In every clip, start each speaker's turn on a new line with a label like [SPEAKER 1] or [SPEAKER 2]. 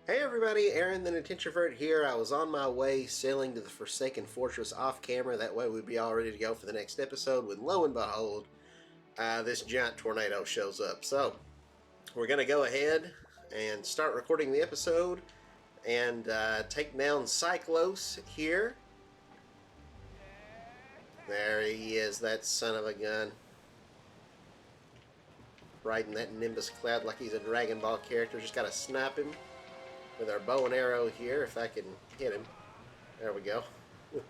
[SPEAKER 1] Hey everybody, Aaron the Nintintrovert here. I was on my way sailing to the Forsaken Fortress off camera. That way we'd be all ready to go for the next episode when lo and behold, this giant tornado shows up. So, we're going to go ahead and start recording the episode and take down Cyclos here. There he is, that son of a gun. Riding that Nimbus cloud like he's a Dragon Ball character. Just got to snap him with our bow and arrow here, if I can hit him. There we go. We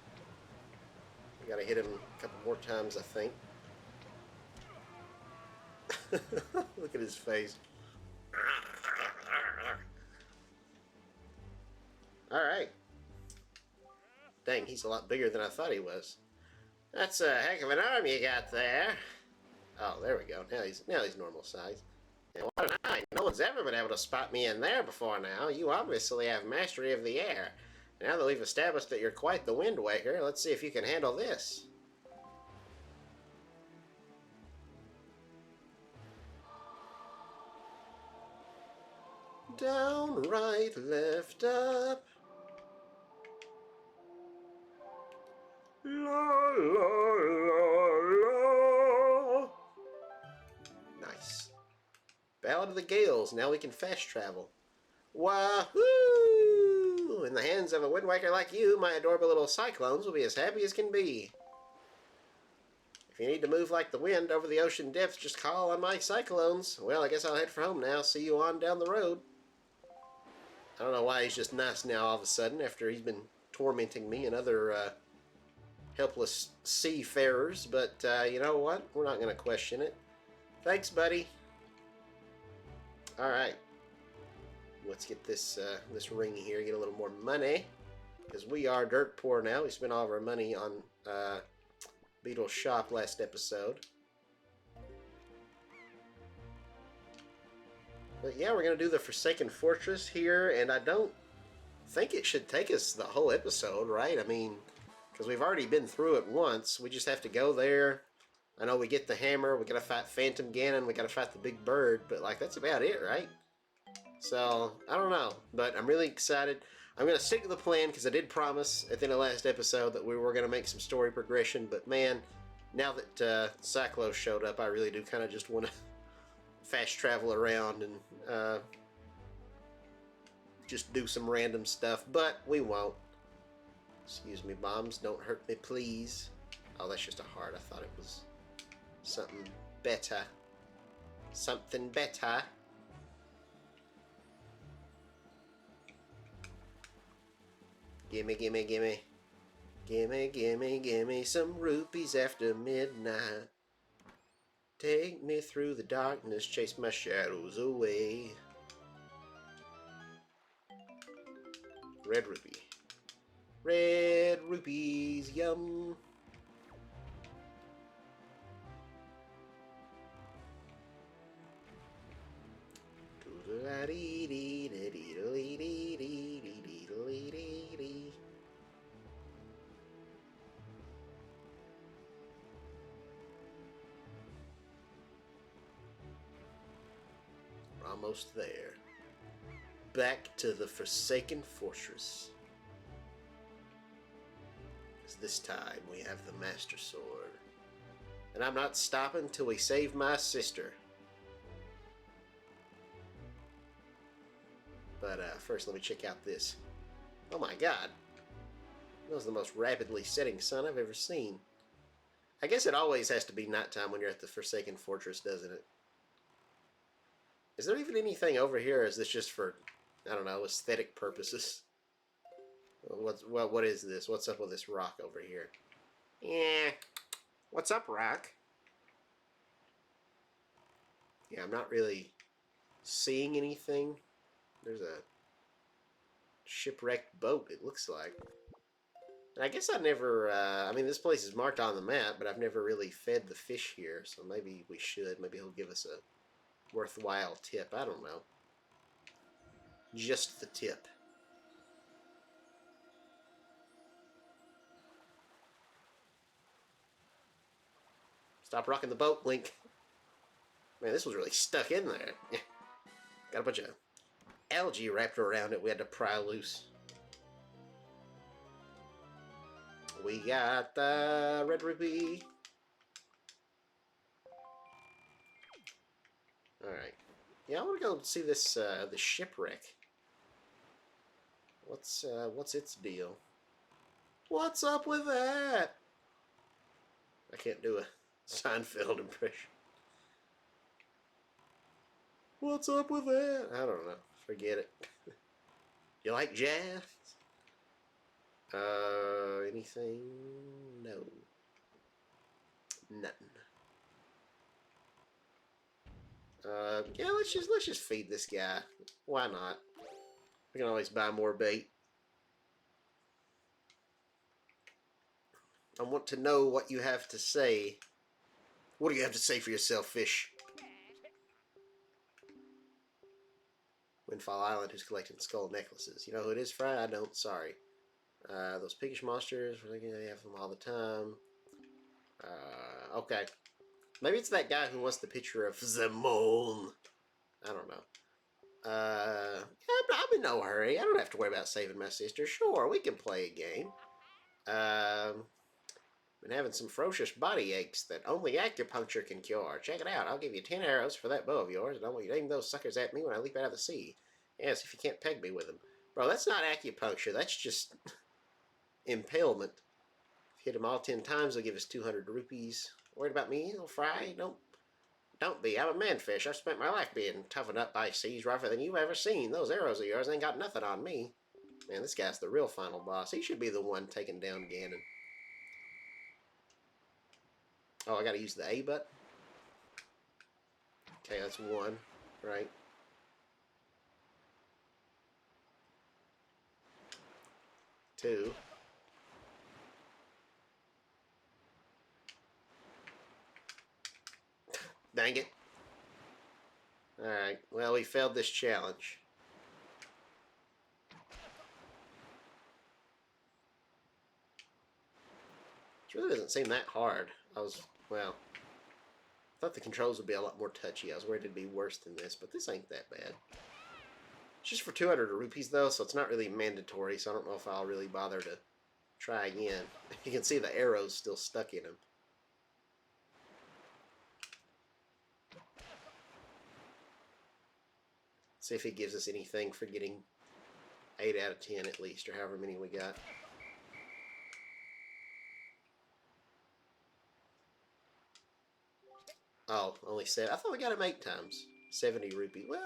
[SPEAKER 1] gotta hit him a couple more times, I think. Look at his face. Alright. Dang, he's a lot bigger than I thought he was. That's a heck of an arm you got there. Oh, there we go. Now he's normal size. And what an eye! No one's ever been able to spot me in there before now. You obviously have mastery of the air. Now that we've established that you're quite the Wind Waker, let's see if you can handle this. Down, right, left, up. La, la, la, la. Nice. Ballad of the Gales. Now we can fast travel. Wahoo! In the hands of a Wind Waker like you, my adorable little Cyclones will be as happy as can be. If you need to move like the wind over the ocean depths, just call on my Cyclones. Well, I guess I'll head for home now. See you on down the road. I don't know why he's just nice now all of a sudden after he's been tormenting me and other helpless seafarers. But you know what? We're not going to question it. Thanks, buddy. Alright. Let's get this this ring here, get a little more money. Because we are dirt poor now. We spent all of our money on Beetle's shop last episode. But yeah, we're going to do the Forsaken Fortress here, and I don't think it should take us the whole episode, right? I mean, because we've already been through it once. We just have to go there. I know we get the hammer, we gotta fight Phantom Ganon, we gotta fight the big bird, but like that's about it, right? So, I don't know, but I'm really excited. I'm gonna stick to the plan because I did promise at the end of the last episode that we were gonna make some story progression, but man, now that Cyclos showed up, I really do kind of just want to fast travel around and just do some random stuff, but we won't. Excuse me, bombs, don't hurt me, please. Oh, that's just a heart. I thought it was something better. Something better. Gimme, gimme, gimme. Gimme, gimme, gimme some rupees after midnight. Take me through the darkness, chase my shadows away. Red rupee. Red rupees, yum. We're almost there. Back to the Forsaken Fortress. Because this time we have the Master Sword. And I'm not stopping till we save my sister. But first, let me check out this. Oh my god. That was the most rapidly setting sun I've ever seen. I guess it always has to be nighttime when you're at the Forsaken Fortress, doesn't it? Is there even anything over here, or is this just for, I don't know, aesthetic purposes? What is this? What's up with this rock over here? Yeah. What's up, rock? Yeah, I'm not really seeing anything. There's a shipwrecked boat, it looks like. And I guess I never, I mean, this place is marked on the map, but I've never really fed the fish here, so maybe we should. Maybe he'll give us a worthwhile tip. I don't know. Just the tip. Stop rocking the boat, Link. Man, this was really stuck in there. Got a bunch of algae wrapped around it we had to pry loose. We got the red ruby. Alright. Yeah, I want to go see this the shipwreck. What's its deal? What's up with that? I can't do a Seinfeld impression. What's up with that? I don't know. Forget it. You like jazz? Anything? No. Nothing. Yeah, let's just feed this guy. Why not? We can always buy more bait. I want to know what you have to say. What do you have to say for yourself, fish? Windfall Island, who's collecting skull necklaces. You know who it is, Fry? I don't. Sorry. Those piggish monsters, they have them all the time. Okay. Maybe it's that guy who wants the picture of the moon. I don't know. Yeah, I'm in no hurry. I don't have to worry about saving my sister. Sure, we can play a game. Been having some ferocious body aches that only acupuncture can cure. Check it out. I'll give you 10 arrows for that bow of yours, and I want you to aim those suckers at me when I leap out of the sea. Yes, if you can't peg me with them. Bro, that's not acupuncture. That's just impalement. If you hit them all 10 times, they'll give us 200 rupees. Worried about me, little fry? Don't be. I'm a manfish. I've spent my life being toughened up by seas rougher than you've ever seen. Those arrows of yours ain't got nothing on me. Man, this guy's the real final boss. He should be the one taking down Ganon. Oh, I gotta use the A button? Okay, that's one, right? Two. Dang it. Alright, well, we failed this challenge. It really doesn't seem that hard. Well, I thought the controls would be a lot more touchy. I was worried it'd be worse than this, but this ain't that bad. It's just for 200 rupees, though, so it's not really mandatory, so I don't know if I'll really bother to try again. You can see the arrows still stuck in him. See if he gives us anything for getting 8 out of 10 at least, or however many we got. Oh, only 7. I thought we got him 8 times. 70 rupee. Well,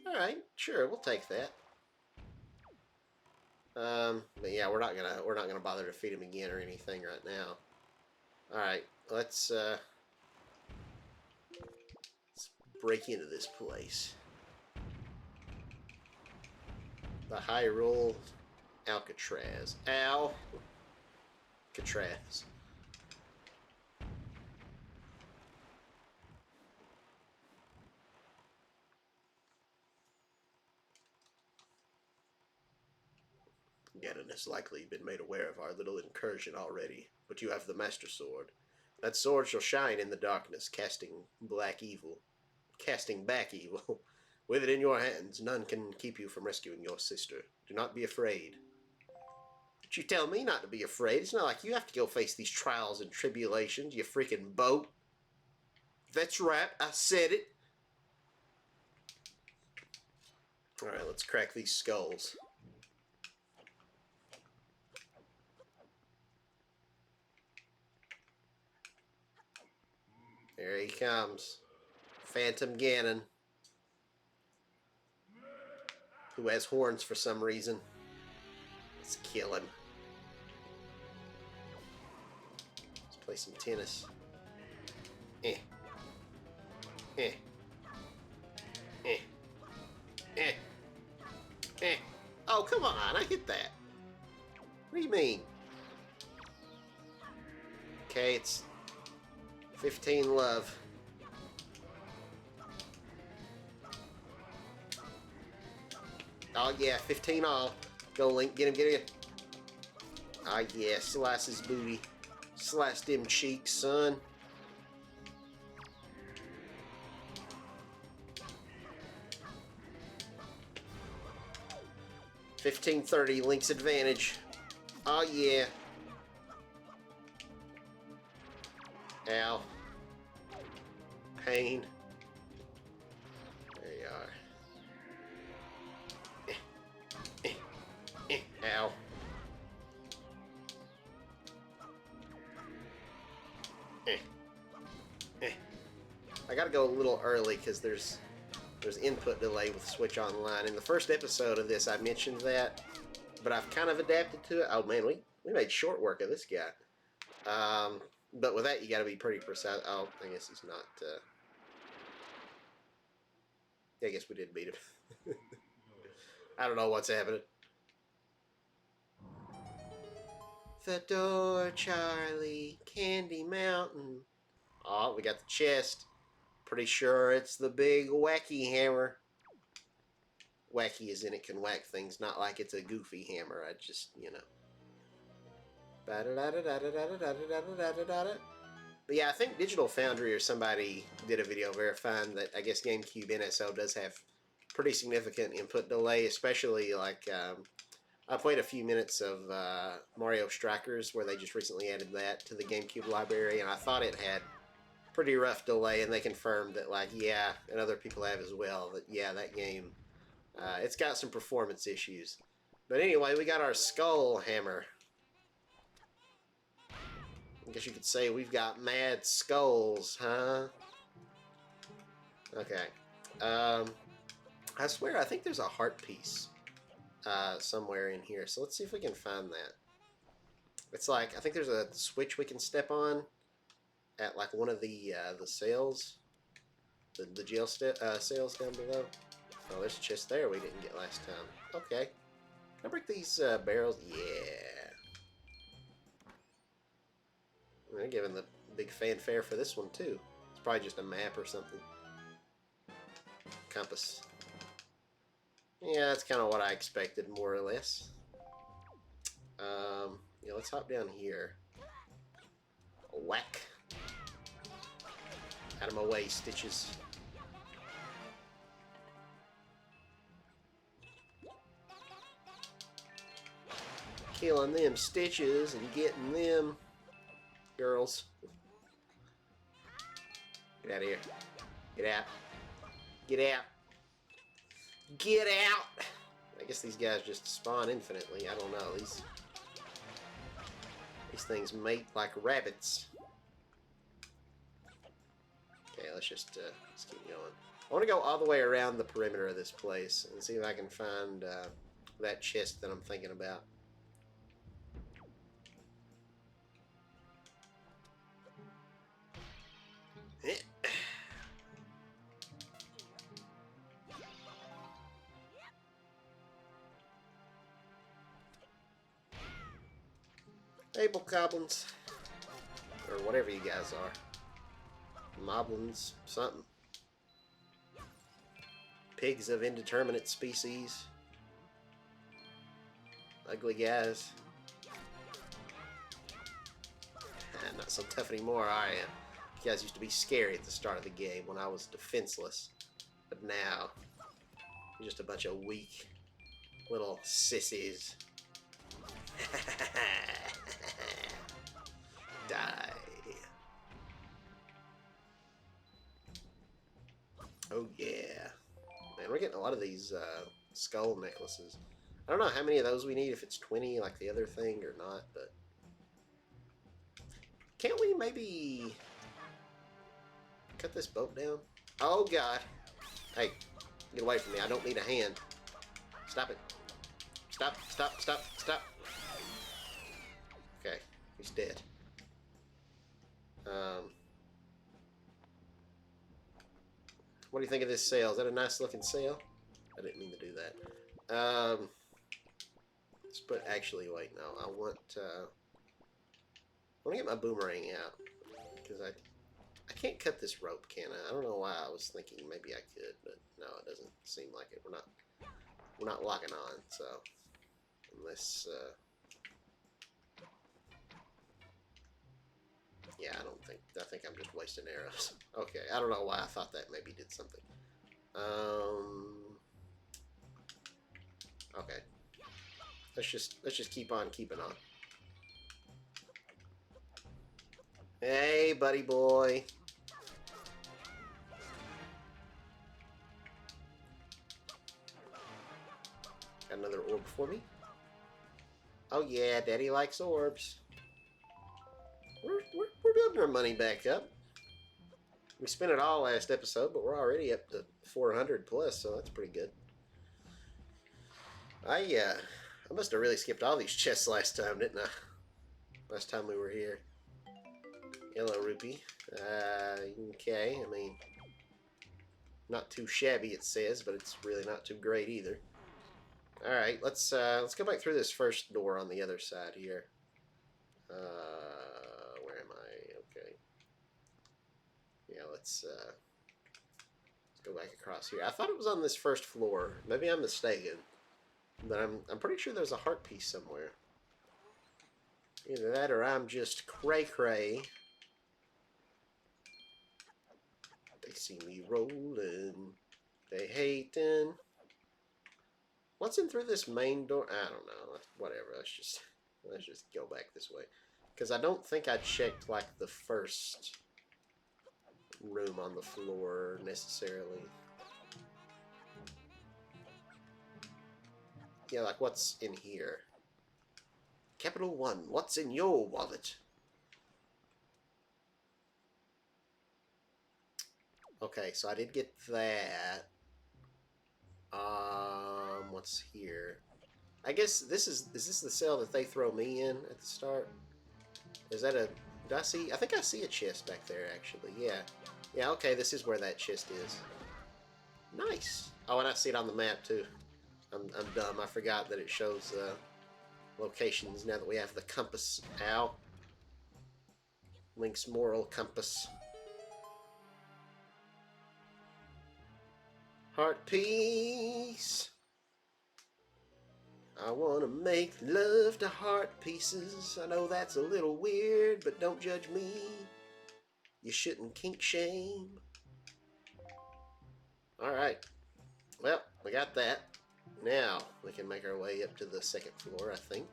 [SPEAKER 1] alright, sure, we'll take that. But yeah, we're not gonna bother to feed him again or anything right now. Alright, let's break into this place. The Hyrule Alcatraz. Alcatraz. Ganon has likely been made aware of our little incursion already, but you have the Master Sword. That sword shall shine in the darkness, casting back evil. With it in your hands, none can keep you from rescuing your sister. Do not be afraid. But you tell me not to be afraid. It's not like you have to go face these trials and tribulations, you freaking boat. That's right, I said it. Alright, let's crack these skulls. There he comes. Phantom Ganon. Who has horns for some reason. Let's kill him. Let's play some tennis. Eh. Eh. Eh. Eh. Eh. Oh, come on. I hit that. What do you mean? Okay, it's 15 love. Oh, yeah, 15 all. Go, Link. Get him, get him. Ah, yeah, slice his booty. Slice them cheeks, son. 1530, Link's advantage. Oh, yeah. Ow. Pain. There you are. Ow. I gotta go a little early because there's input delay with Switch Online. In the first episode of this, I mentioned that, but I've kind of adapted to it. Oh man, we made short work of this guy. But with that, you gotta be pretty precise. Oh, I guess he's not. I guess we did beat him. I don't know what's happening. The door, Charlie. Candy Mountain. Oh, we got the chest. Pretty sure it's the big wacky hammer. Wacky as in it can whack things, not like it's a goofy hammer. I just, you know. But yeah, I think Digital Foundry or somebody did a video verifying that I guess GameCube NSO does have pretty significant input delay, especially like I played a few minutes of Mario Strikers where they just recently added that to the GameCube library, and I thought it had pretty rough delay, and they confirmed that, like, yeah, and other people have as well, that yeah, that game, it's got some performance issues. But anyway, we got our skull hammer. I guess you could say we've got mad skulls, huh? Okay. I swear, I think there's a heart piece somewhere in here. So let's see if we can find that. It's like, I think there's a switch we can step on at like one of the sales. The jail sales down below. Oh, there's a chest there we didn't get last time. Okay. Can I break these barrels? Yeah. They're giving the big fanfare for this one, too. It's probably just a map or something. Compass. Yeah, that's kind of what I expected, more or less. Yeah, let's hop down here. Whack. Out of my way, Stitches. Killing them Stitches and getting them girls. Get out of here. Get out. Get out. Get out! I guess these guys just spawn infinitely. I don't know. These things mate like rabbits. Okay, let's keep going. I want to go all the way around the perimeter of this place and see if I can find that chest that I'm thinking about. Able goblins. Or whatever you guys are. Moblins, something. Pigs of indeterminate species. Ugly guys. Not so tough anymore, are you? You guys used to be scary at the start of the game when I was defenseless. But now, you're just a bunch of weak little sissies. Die. Oh yeah. Man, we're getting a lot of these skull necklaces. I don't know how many of those we need, if it's 20 like the other thing or not, but... Can't we maybe... cut this boat down? Oh god. Hey, get away from me. I don't need a hand. Stop it. Stop, stop, stop, stop. Okay, he's dead. What do you think of this sail? Is that a nice looking sail? I didn't mean to do that. Let's put, actually, wait, no. I want to get my boomerang out. Because I can't cut this rope, can I? I don't know why I was thinking maybe I could, but no, it doesn't seem like it. We're not locking on, so unless yeah, I think I'm just wasting arrows. Okay, I don't know why I thought that maybe did something. Okay. Let's just keep on keeping on. Hey, buddy boy. Got another orb for me. Oh yeah, Daddy likes orbs. We're building our money back up. We spent it all last episode, but we're already up to 400 plus, so that's pretty good. I must have really skipped all these chests last time, didn't I? Last time we were here. Yellow rupee. Okay, I mean, not too shabby it says, but it's really not too great either. All right, let's go back through this first door on the other side here. Where am I? Okay. Yeah, let's go back across here. I thought it was on this first floor. Maybe I'm mistaken, but I'm pretty sure there's a heart piece somewhere. Either that or I'm just cray-cray. They see me rolling. They hating. What's in through this main door? I don't know. Whatever. Let's just go back this way, because I don't think I checked like the first room on the floor necessarily. Yeah, like what's in here? Capital One, what's in your wallet? Okay, so I did get that. What's here? I guess is this the cell that they throw me in at the start? Is that a, did I see? I think I see a chest back there actually. Yeah. Yeah, okay, this is where that chest is. Nice. Oh, and I see it on the map too. I'm dumb. I forgot that it shows locations now that we have the compass. Ow. Link's moral compass. Heart piece. I want to make love to heart pieces. I know that's a little weird, but don't judge me. You shouldn't kink shame. Alright. Well, we got that. Now, we can make our way up to the second floor, I think.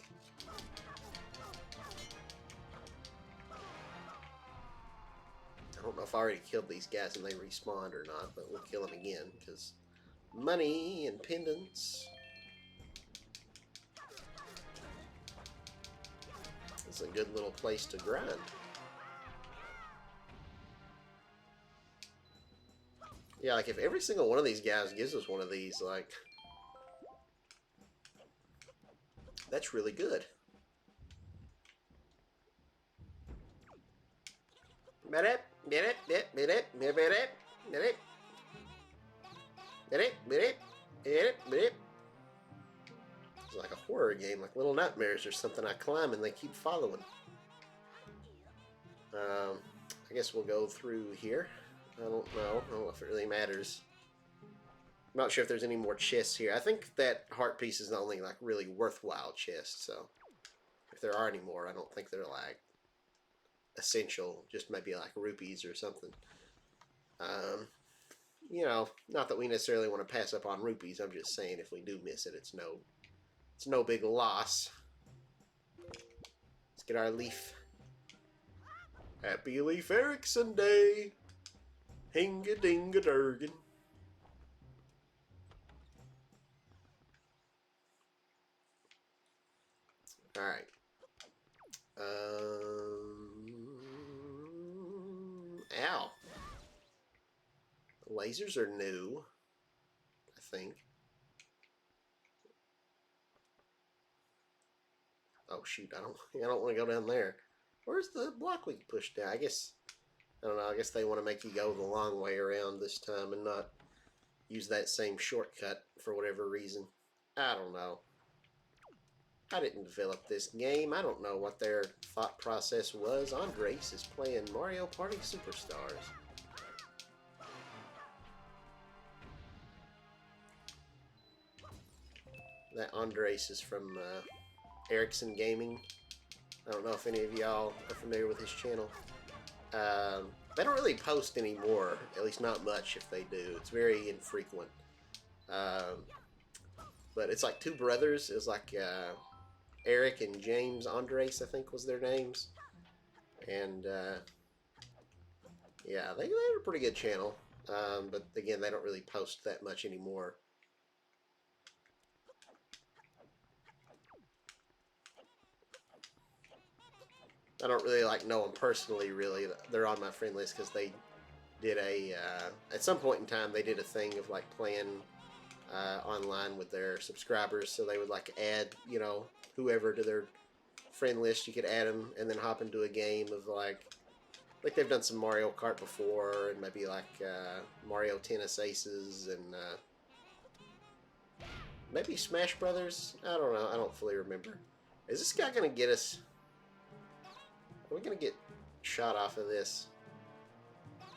[SPEAKER 1] I don't know if I already killed these guys and they respawned or not, but we'll kill them again, because money and pendants. It's a good little place to grind. Yeah, like if every single one of these guys gives us one of these, like, that's really good. It's like a horror game, like Little Nightmares or something. I climb and they keep following. I guess we'll go through here. I don't know if it really matters. I'm not sure if there's any more chests here. I think that heart piece is the only like really worthwhile chest, so if there are any more, I don't think they're like essential, just maybe like rupees or something. You know, not that we necessarily want to pass up on rupees. I'm just saying if we do miss it, it's no big loss. Let's get our leaf. Happy Leif Erikson Day. Hinga dinga durgan. Alright. Ow. The lasers are new, I think. Oh shoot, I don't want to go down there. Where's the block we can push down? I guess, I don't know, I guess they want to make you go the long way around this time and not use that same shortcut for whatever reason. I don't know. I didn't develop this game. I don't know what their thought process was. Andres is playing Mario Party Superstars. That Andres is from Erikson Gaming. I don't know if any of y'all are familiar with his channel. They don't really post anymore, at least not much if they do. It's very infrequent. But it's like two brothers. It's like Eric and James Andres, I think was their names. And yeah, they had a pretty good channel. But again, they don't really post that much anymore. I don't really know them personally. Really, they're on my friend list because they did at some point in time they did a thing of playing online with their subscribers. So they would add whoever to their friend list. You could add them and then hop into a game of like they've done some Mario Kart before, and maybe Mario Tennis Aces, and maybe Smash Brothers. I don't know. I don't fully remember. Is this guy gonna get us? Are we gonna get shot off of this?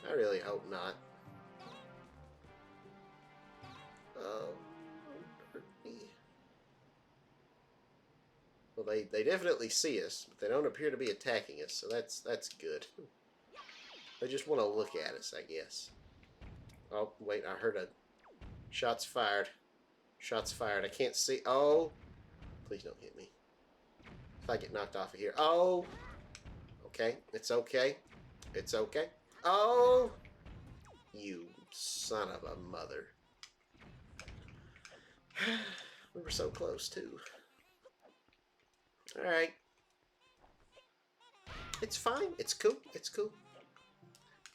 [SPEAKER 1] I really hope not. Hurt me. Well, they definitely see us, but they don't appear to be attacking us, so that's good. They just want to look at us, I guess. Oh, wait, I heard a... Shots fired. Shots fired. I can't see... Oh! Please don't hit me. If I get knocked off of here. Oh! Okay, it's okay. It's okay. Oh! You son of a mother. We were so close, too. Alright. It's fine. It's cool. It's cool.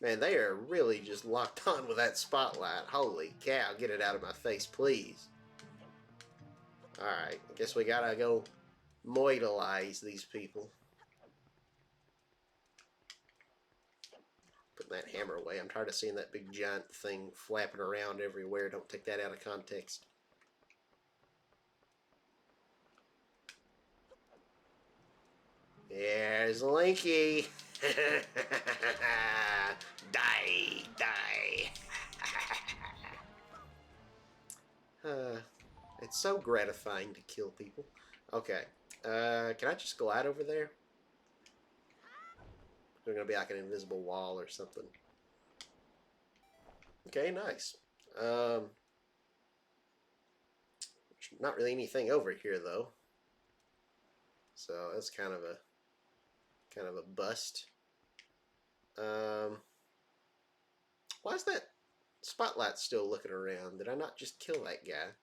[SPEAKER 1] Man, they are really just locked on with that spotlight. Holy cow, get it out of my face, please. Alright, I guess we gotta go moidalize these people. Put that hammer away. I'm tired of seeing that big giant thing flapping around everywhere. Don't take that out of context. There's Linky. Die, die. It's so gratifying to kill people. Okay. Can I just glide over there? There's gonna be like an invisible wall or something. Okay, nice. Not really anything over here though. So that's kind of a bust. Why is that spotlight still looking around? Did I not just kill that guy?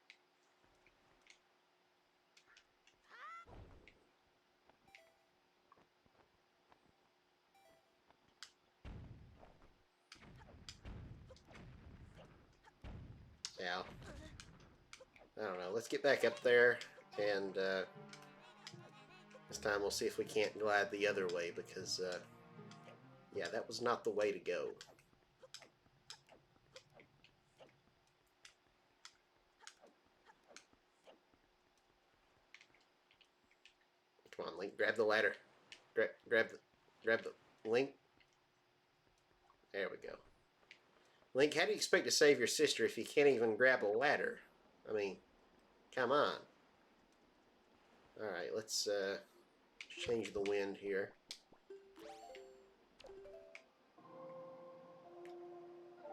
[SPEAKER 1] Yeah. I don't know. Let's get back up there, and this time we'll see if we can't glide the other way, because yeah, that was not the way to go. Come on, Link, grab the ladder. Grab the Link. There we go. Link, how do you expect to save your sister if you can't even grab a ladder? I mean, come on. Alright, let's change the wind here.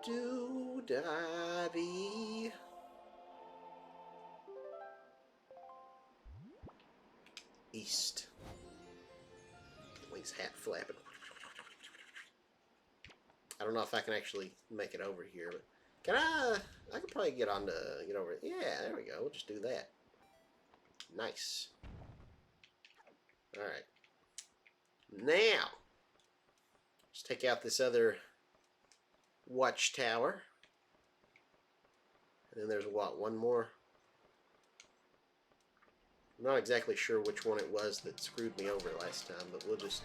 [SPEAKER 1] Do-da-dee. East. Link's hat flapping. I don't know if I can actually make it over here, but can I? I could probably get over. Yeah, there we go. We'll just do that. Nice. All right. Now, let's take out this other watchtower. And then there's what? One more. I'm not exactly sure which one it was that screwed me over last time, but we'll just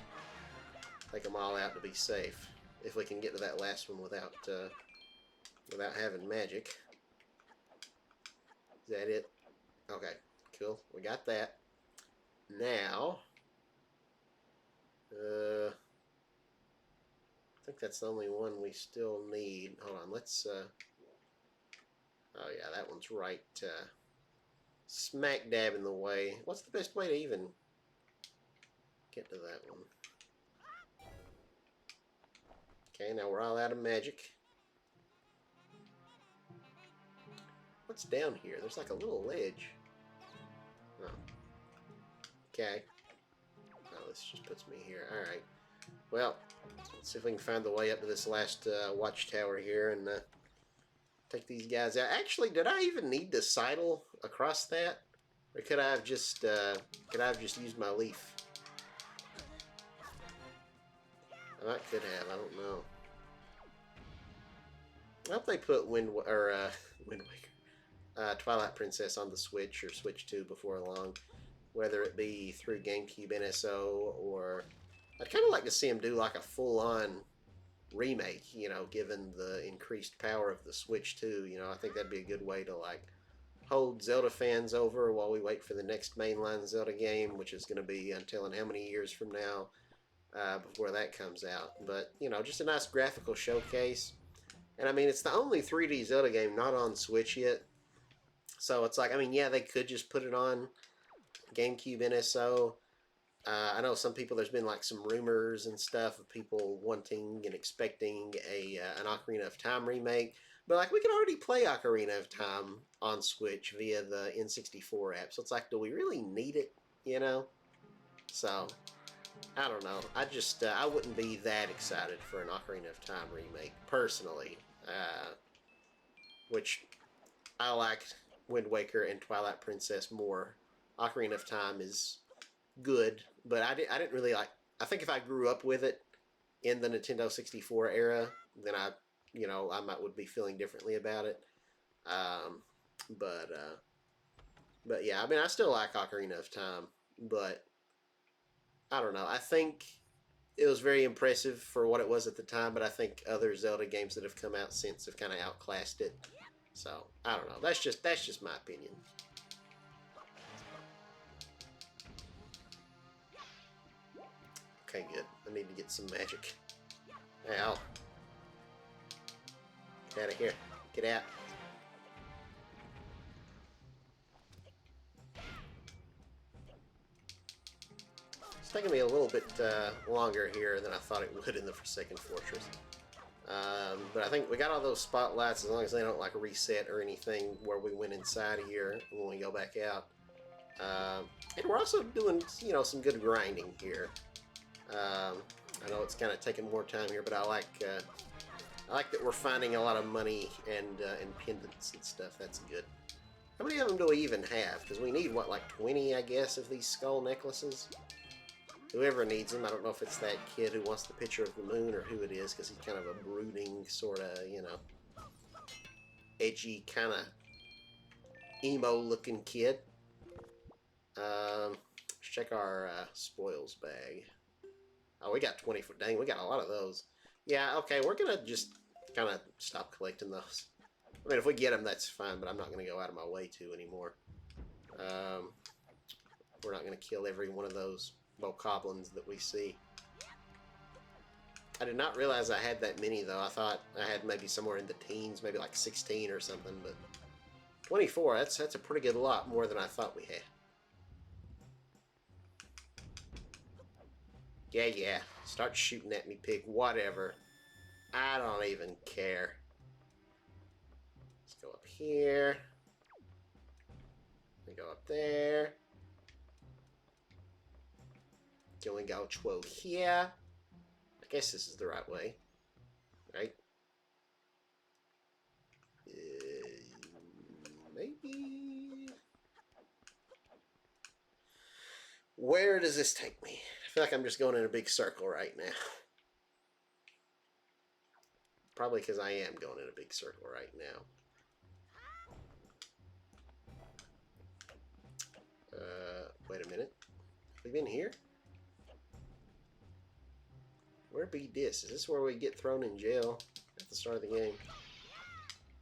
[SPEAKER 1] take them all out to be safe. If we can get to that last one without having magic. Is that it? Okay, cool. We got that. Now, I think that's the only one we still need. Hold on, let's, oh yeah, that one's right, smack dab in the way. What's the best way to even get to that one? Okay, now we're all out of magic. What's down here? There's like a little ledge. Oh. Okay. Oh, this just puts me here. Alright. Well, let's see if we can find the way up to this last watchtower here and take these guys out. Actually, did I even need to sidle across that? Or could I have just used my leaf? I could have. I don't know. I hope they put Wind Waker, Twilight Princess on the Switch or Switch 2 before long, whether it be through GameCube NSO or I'd kind of like to see them do like a full-on remake, you know, given the increased power of the Switch 2. You know, I think that'd be a good way to like hold Zelda fans over while we wait for the next mainline Zelda game, which is going to be until how many years from now before that comes out. But, you know, just a nice graphical showcase. And I mean, it's the only 3D Zelda game not on Switch yet. So it's like, I mean, yeah, they could just put it on GameCube NSO. I know some people, there's been like some rumors and stuff of people wanting and expecting an Ocarina of Time remake. But like, we can already play Ocarina of Time on Switch via the N64 app. So it's like, do we really need it? You know? So, I don't know. I wouldn't be that excited for an Ocarina of Time remake, personally. Which, I liked Wind Waker and Twilight Princess more. Ocarina of Time is good, but I didn't really like. I think if I grew up with it in the Nintendo 64 era, then I would be feeling differently about it. Um, but yeah, I mean, I still like Ocarina of Time, but I don't know. I think it was very impressive for what it was at the time, but I think other Zelda games that have come out since have kind of outclassed it. So I don't know. That's just my opinion. Okay, good. I need to get some magic. Ow. Get out of here. Get out. It's taking me a little bit longer here than I thought it would in the Forsaken Fortress. But I think we got all those spotlights as long as they don't like reset or anything where we went inside here when we go back out. And we're also doing, you know, some good grinding here. I know it's kind of taking more time here, but I like that we're finding a lot of money and pendants and stuff. That's good. How many of them do we even have? Because we need, what, like 20, I guess, of these skull necklaces? Whoever needs them. I don't know if it's that kid who wants the picture of the moon or who it is, because he's kind of a brooding, sort of, you know, edgy, kind of emo-looking kid. Let's check our spoils bag. Oh, we got 20 for... Dang, we got a lot of those. Yeah, okay, we're going to just kind of stop collecting those. I mean, if we get them, that's fine, but I'm not going to go out of my way to anymore. We're not going to kill every one of those bokoblins that we see. I did not realize I had that many, though. I thought I had maybe somewhere in the teens, maybe like 16 or something, but 24, that's a pretty good lot, more than I thought we had. Yeah, start shooting at me, pig, whatever. I don't even care. Let's go up here. We go up there. Can we go here? I guess this is the right way, right? Maybe. Where does this take me? I feel like I'm just going in a big circle right now. Probably because I am going in a big circle right now. Wait a minute. Have we been here? Where be this? Is this where we get thrown in jail at the start of the game?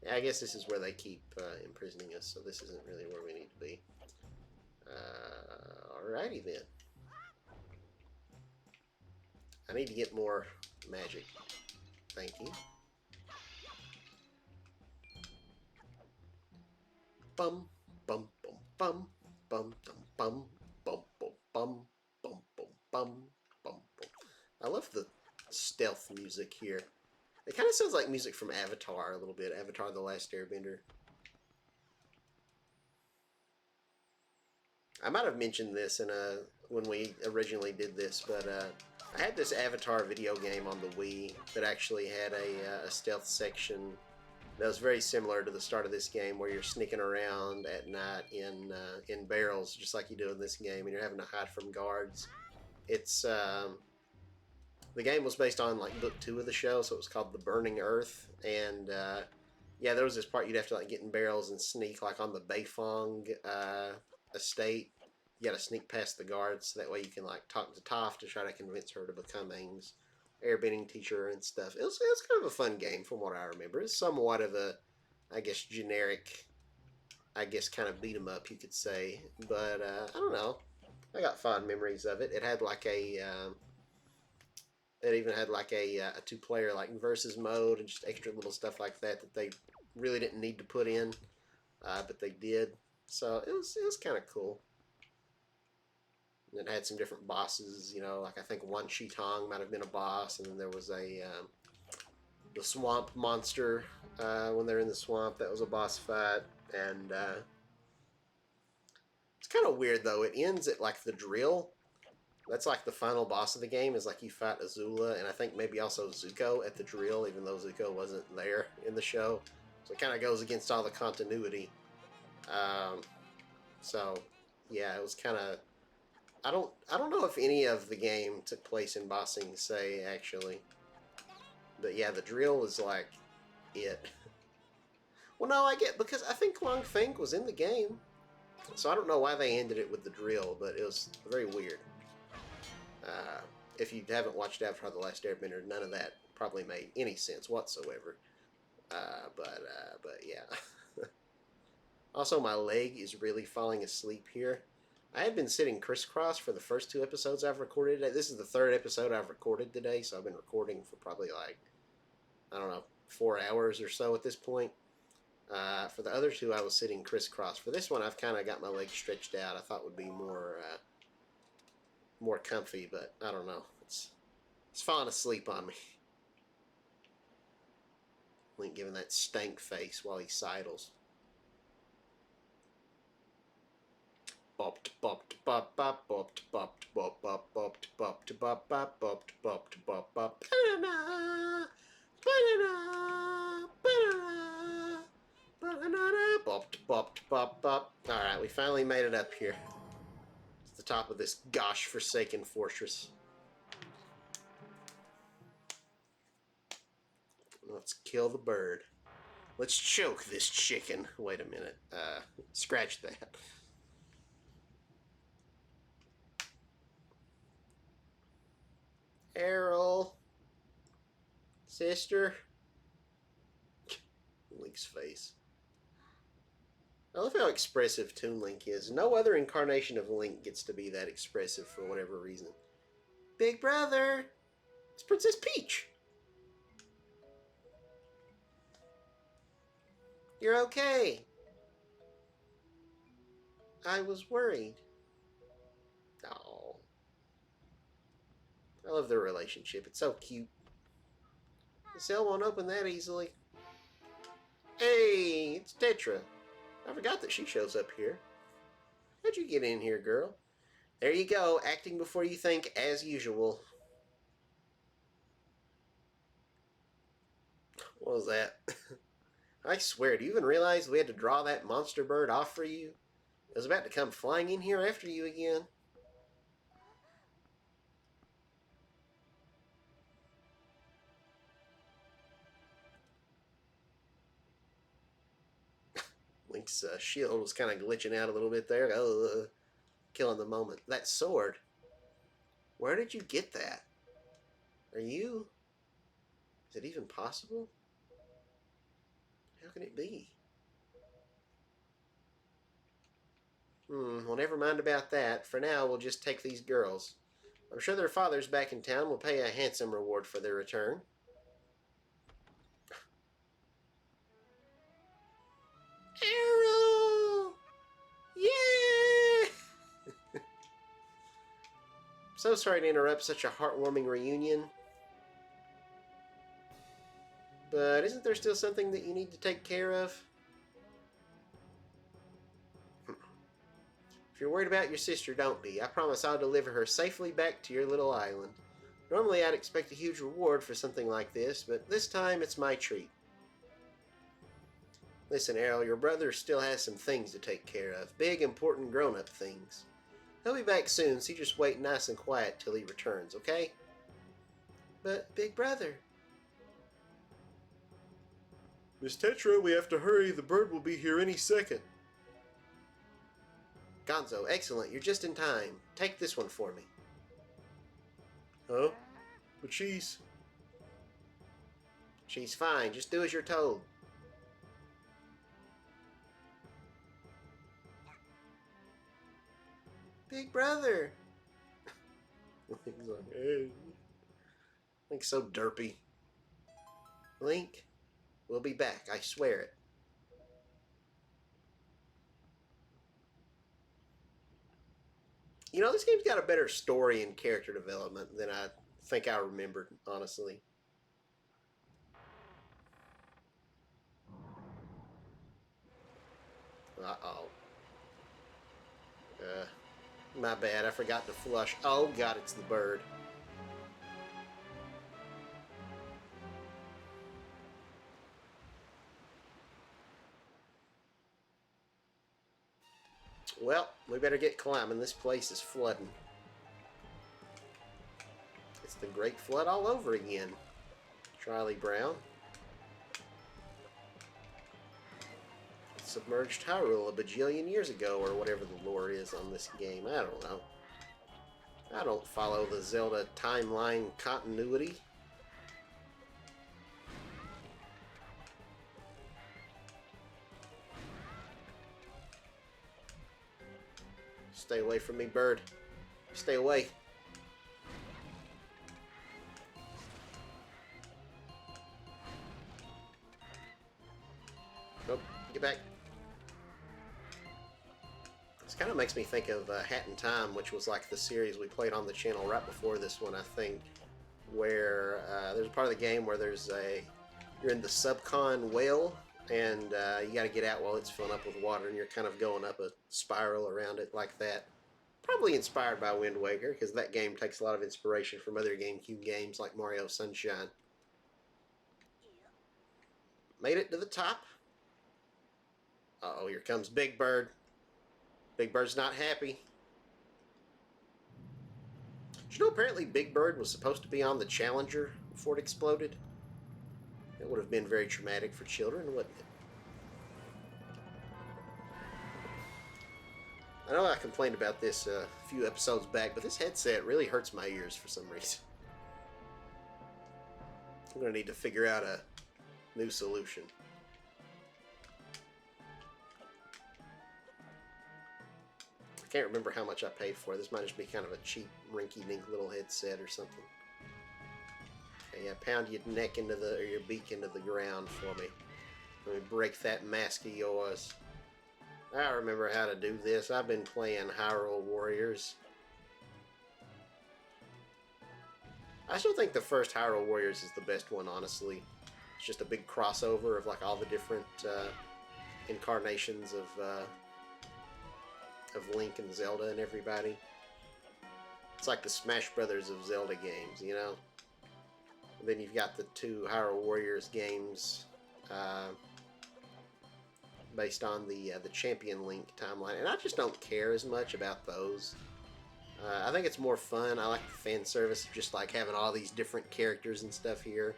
[SPEAKER 1] Yeah, I guess this is where they keep imprisoning us, so this isn't really where we need to be. Alrighty then. I need to get more magic. Thank you. Bum, bum, bum, bum, bum, bum, bum, bum, bum, bum, bum, bum, bum, bum. I love the stealth music here. It kind of sounds like music from Avatar a little bit. Avatar: The Last Airbender. I might have mentioned this in a when we originally did this, but I had this Avatar video game on the Wii that actually had a stealth section that was very similar to the start of this game, where you're sneaking around at night in barrels, just like you do in this game, and you're having to hide from guards. It's the game was based on like book 2 of the show, so it was called The Burning Earth, and yeah, there was this part you'd have to like get in barrels and sneak like on the Beifong estate. You got to sneak past the guards so that way you can like talk to Toph to try to convince her to become Aang's airbending teacher and stuff. It was kind of a fun game from what I remember. It's somewhat of a, I guess, generic, I guess, kind of beat 'em up, you could say. But I don't know. I got fond memories of it. It had like it even had like a 2-player like versus mode and just extra little stuff like that that they really didn't need to put in, but they did. So it was kind of cool. And it had some different bosses, you know, like I think Wan Shi Tong might have been a boss, and then there was the swamp monster when they're in the swamp. That was a boss fight, and it's kind of weird though. It ends at like the drill. That's like the final boss of the game is like you fight Azula and I think maybe also Zuko at the drill, even though Zuko wasn't there in the show. So it kind of goes against all the continuity. Um, so yeah, it was kind of. I don't know if any of the game took place in Ba Sing Se actually, but yeah, the drill is like it. Well, no, I get because I think Long Feng was in the game, so I don't know why they ended it with the drill, but it was very weird. Uh, if you haven't watched Avatar: The Last Airbender, none of that probably made any sense whatsoever. But yeah. Also, my leg is really falling asleep here. I had been sitting crisscross for the first 2 episodes I've recorded today. This is the 3rd episode I've recorded today, so I've been recording for probably like, I don't know, 4 hours or so at this point. For the other 2, I was sitting crisscross. For this one, I've kind of got my legs stretched out. I thought would be more comfy, but I don't know. It's falling asleep on me. Link giving that stank face while he sidles. Bopped bopped bop bop bopped bopped bop bop bopped bopped bop bop bopped bopped bop bop. Bopped bopped bop bop. Alright, we finally made it up here. It's the top of this gosh forsaken fortress. Let's kill the bird. Let's choke this chicken. Wait a minute. Scratch that. Errol. Sister. Link's face. I love how expressive Toon Link is. No other incarnation of Link gets to be that expressive for whatever reason. Big brother! It's Princess Peach! You're okay! I was worried. Oh. I love their relationship. It's so cute. The cell won't open that easily. Hey, it's Tetra. I forgot that she shows up here. How'd you get in here, girl? There you go, acting before you think, as usual. What was that? I swear, do you even realize we had to draw that monster bird off for you? It was about to come flying in here after you again. Link's shield was kind of glitching out a little bit there. Killing the moment. That sword. Where did you get that? Are you? Is it even possible? How can it be? Well, never mind about that. For now, we'll just take these girls. I'm sure their father's back in town will pay a handsome reward for their return. Arrow! Yeah! So sorry to interrupt such a heartwarming reunion. But isn't there still something that you need to take care of? If If you're worried about your sister, don't be. I promise I'll deliver her safely back to your little island. Normally I'd expect a huge reward for something like this, but this time it's my treat. Listen, Errol, your brother still has some things to take care of. Big, important, grown-up things. He'll be back soon, so you just wait nice and quiet till he returns, okay? But, Big Brother... Miss Tetra, we have to hurry. The bird will be here any second. Gonzo, excellent. You're just in time. Take this one for me. Huh? But she's fine. Just do as you're told. Big Brother. He's like, hey. Link's so derpy. Link, we'll be back. I swear it. You know, this game's got a better story and character development than I think I remembered, honestly. Uh-oh. My bad. I forgot to flush. Oh, God, it's the bird. Well, we better get climbing. This place is flooding. It's the Great Flood all over again. Charlie Brown. Submerged Hyrule a bajillion years ago, or whatever the lore is on this game. I don't know. I don't follow the Zelda timeline continuity. Stay away from me, bird. Stay away. Nope. Get back. This kind of makes me think of Hat in Time, which was like the series we played on the channel right before this one, I think, where there's a part of the game where you're in the Subcon whale, and you got to get out while it's filling up with water, and you're kind of going up a spiral around it like that. Probably inspired by Wind Waker, because that game takes a lot of inspiration from other GameCube games like Mario Sunshine. Made it to the top. Uh-oh, here comes Big Bird. Big Bird's not happy. Did you know apparently Big Bird was supposed to be on the Challenger before it exploded? It would have been very traumatic for children, wouldn't it? I know I complained about this a few episodes back, but this headset really hurts my ears for some reason. I'm going to need to figure out a new solution. I can't remember how much I paid for it. This might just be kind of a cheap, rinky-dink little headset or something. Okay, yeah, pound your neck into or your beak into the ground for me. Let me break that mask of yours. I remember how to do this. I've been playing Hyrule Warriors. I still think the first Hyrule Warriors is the best one, honestly. It's just a big crossover of like all the different incarnations of Link and Zelda and everybody. It's like the Smash Brothers of Zelda games, you know? And then you've got the two Hyrule Warriors games based on the Champion Link timeline, and I just don't care as much about those. I think it's more fun. I like the fan service of just like having all these different characters and stuff here.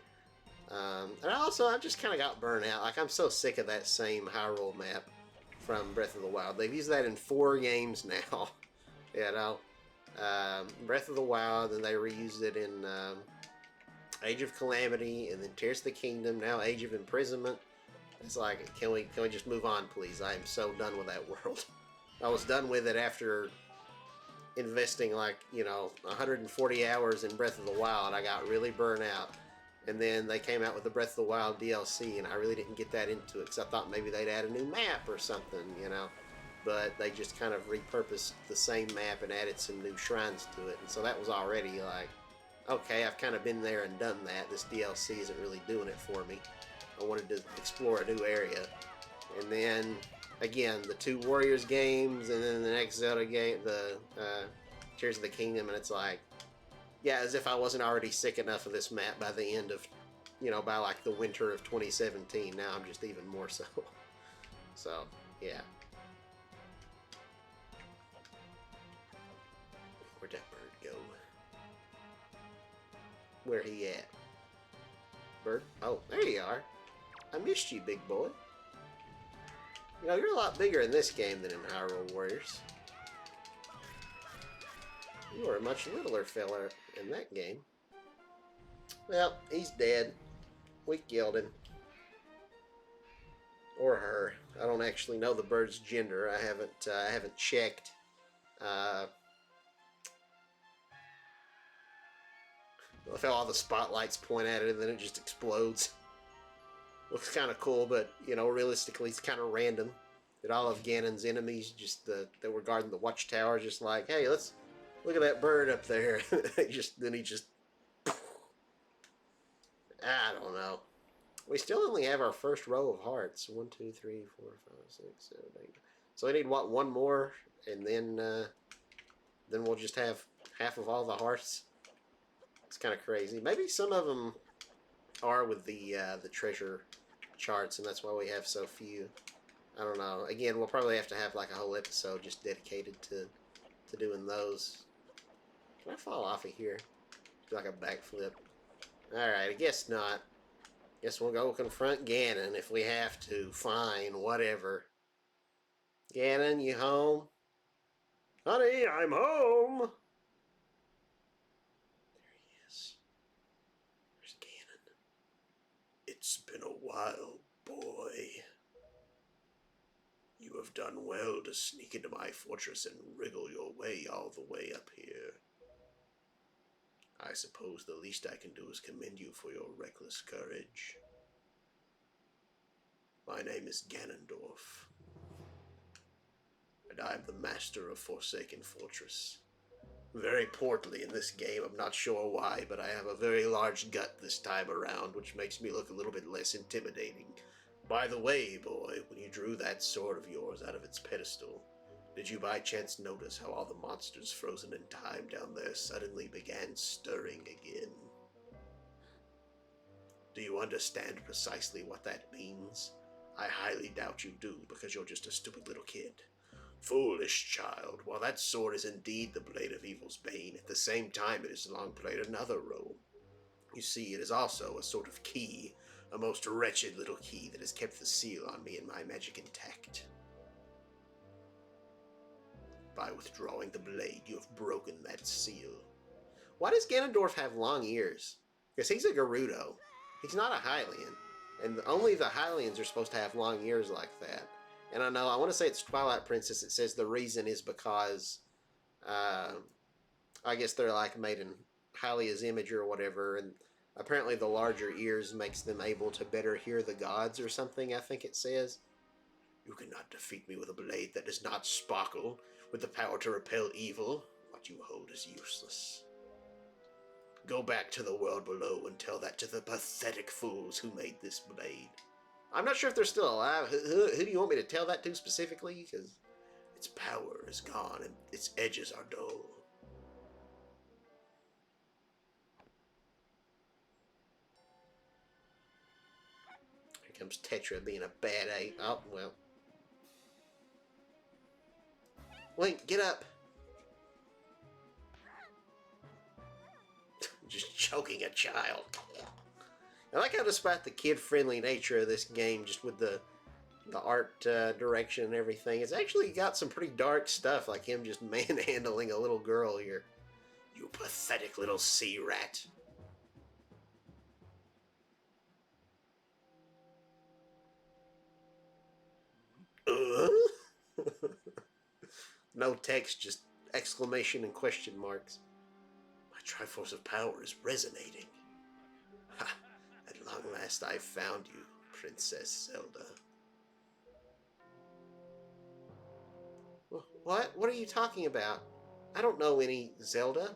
[SPEAKER 1] And I just kind of got burnt out. Like, I'm so sick of that same Hyrule map from Breath of the Wild. They've used that in 4 games now. You know, Breath of the Wild, and they reused it in Age of Calamity, and then Tears of the Kingdom. Now Age of Imprisonment. It's like, can we just move on, please? I am so done with that world. I was done with it after investing like 140 hours in Breath of the Wild. I got really burnt out. And then they came out with the Breath of the Wild DLC, and I really didn't get that into it because I thought maybe they'd add a new map or something, you know. But they just kind of repurposed the same map and added some new shrines to it. And so that was already like, okay, I've kind of been there and done that. This DLC isn't really doing it for me. I wanted to explore a new area. And then again, the two Warriors games, and then the next Zelda game, the Tears of the Kingdom, and it's like, yeah, as if I wasn't already sick enough of this map by the end of, by like the winter of 2017. Now I'm just even more so. So, yeah. Where'd that bird go? Where he at? Bird? Oh, there you are. I missed you, big boy. You're a lot bigger in this game than in Hyrule Warriors. You were a much littler fella in that game. Well, he's dead. We killed him. Or her. I don't actually know the bird's gender. I haven't checked. I love how all the spotlights point at it and then it just explodes. Looks kind of cool, but, realistically, it's kind of random. That all of Ganon's enemies, just that were guarding the watchtower, just like, hey, let's look at that bird up there. Then he just, I don't know. We still only have our first row of hearts. 1, 2, 3, 4, 5, 6, 7, 8. So we need, what, one more, and then we'll just have half of all the hearts. It's kind of crazy. Maybe some of them are with the treasure charts, and that's why we have so few. I don't know. Again, we'll probably have to have like a whole episode just dedicated to doing those. Can I fall off of here? Do like a backflip. Alright, I guess not. Guess we'll go confront Ganon if we have to. Fine, whatever. Ganon, you home? Honey, I'm home! There he is. There's Ganon. It's been a while, boy. You have done well to sneak into my fortress and wriggle your way all the way up here. I suppose the least I can do is commend you for your reckless courage. My name is Ganondorf, and I am the master of Forsaken Fortress. Very portly in this game, I'm not sure why, but I have a very large gut this time around, which makes me look a little bit less intimidating. By the way, boy, when you drew that sword of yours out of its pedestal, did you by chance notice how all the monsters frozen in time down there suddenly began stirring again? Do you understand precisely what that means? I highly doubt you do, because you're just a stupid little kid. Foolish child, while that sword is indeed the blade of evil's bane, at the same time it has long played another role. You see, it is also a sort of key, a most wretched little key that has kept the seal on me and my magic intact. By withdrawing the blade, you have broken that seal. Why does Ganondorf have long ears? Because he's a Gerudo. He's not a Hylian. And only the Hylians are supposed to have long ears like that. And I want to say it's Twilight Princess. It says the reason is because, I guess they're like made in Hylia's image or whatever. And apparently the larger ears makes them able to better hear the gods or something, I think it says. You cannot defeat me with a blade that does not sparkle, with the power to repel evil. What you hold is useless. Go back to the world below and tell that to the pathetic fools who made this blade. I'm not sure if they're still alive. Who do you want me to tell that to specifically? Because its power is gone and its edges are dull. Here comes Tetra being a bad ape. Oh, well. Link, get up. Just choking a child. I like how despite the kid-friendly nature of this game, just with the art direction and everything, it's actually got some pretty dark stuff, like him just manhandling a little girl here. You pathetic little sea rat. No text, just exclamation and question marks. My Triforce of Power is resonating. Ha! At long last I've found you, Princess Zelda. What? What are you talking about? I don't know any Zelda.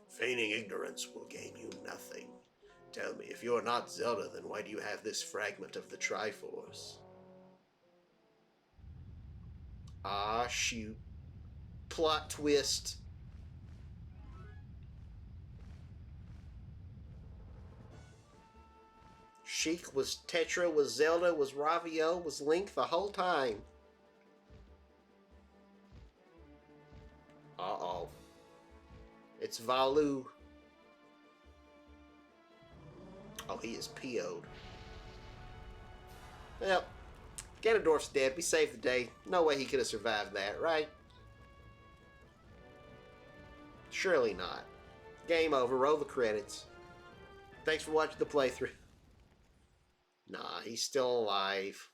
[SPEAKER 1] Feigning ignorance will gain you nothing. Tell me, if you're not Zelda, then why do you have this fragment of the Triforce? Ah, shoot. Plot twist. Sheik was Tetra, was Zelda, was Ravio, was Link the whole time. Uh-oh. It's Valu. Oh, he is PO'd. Well, Ganondorf's dead. We saved the day. No way he could have survived that, right? Surely not. Game over. Roll the credits. Thanks for watching the playthrough. Nah, he's still alive.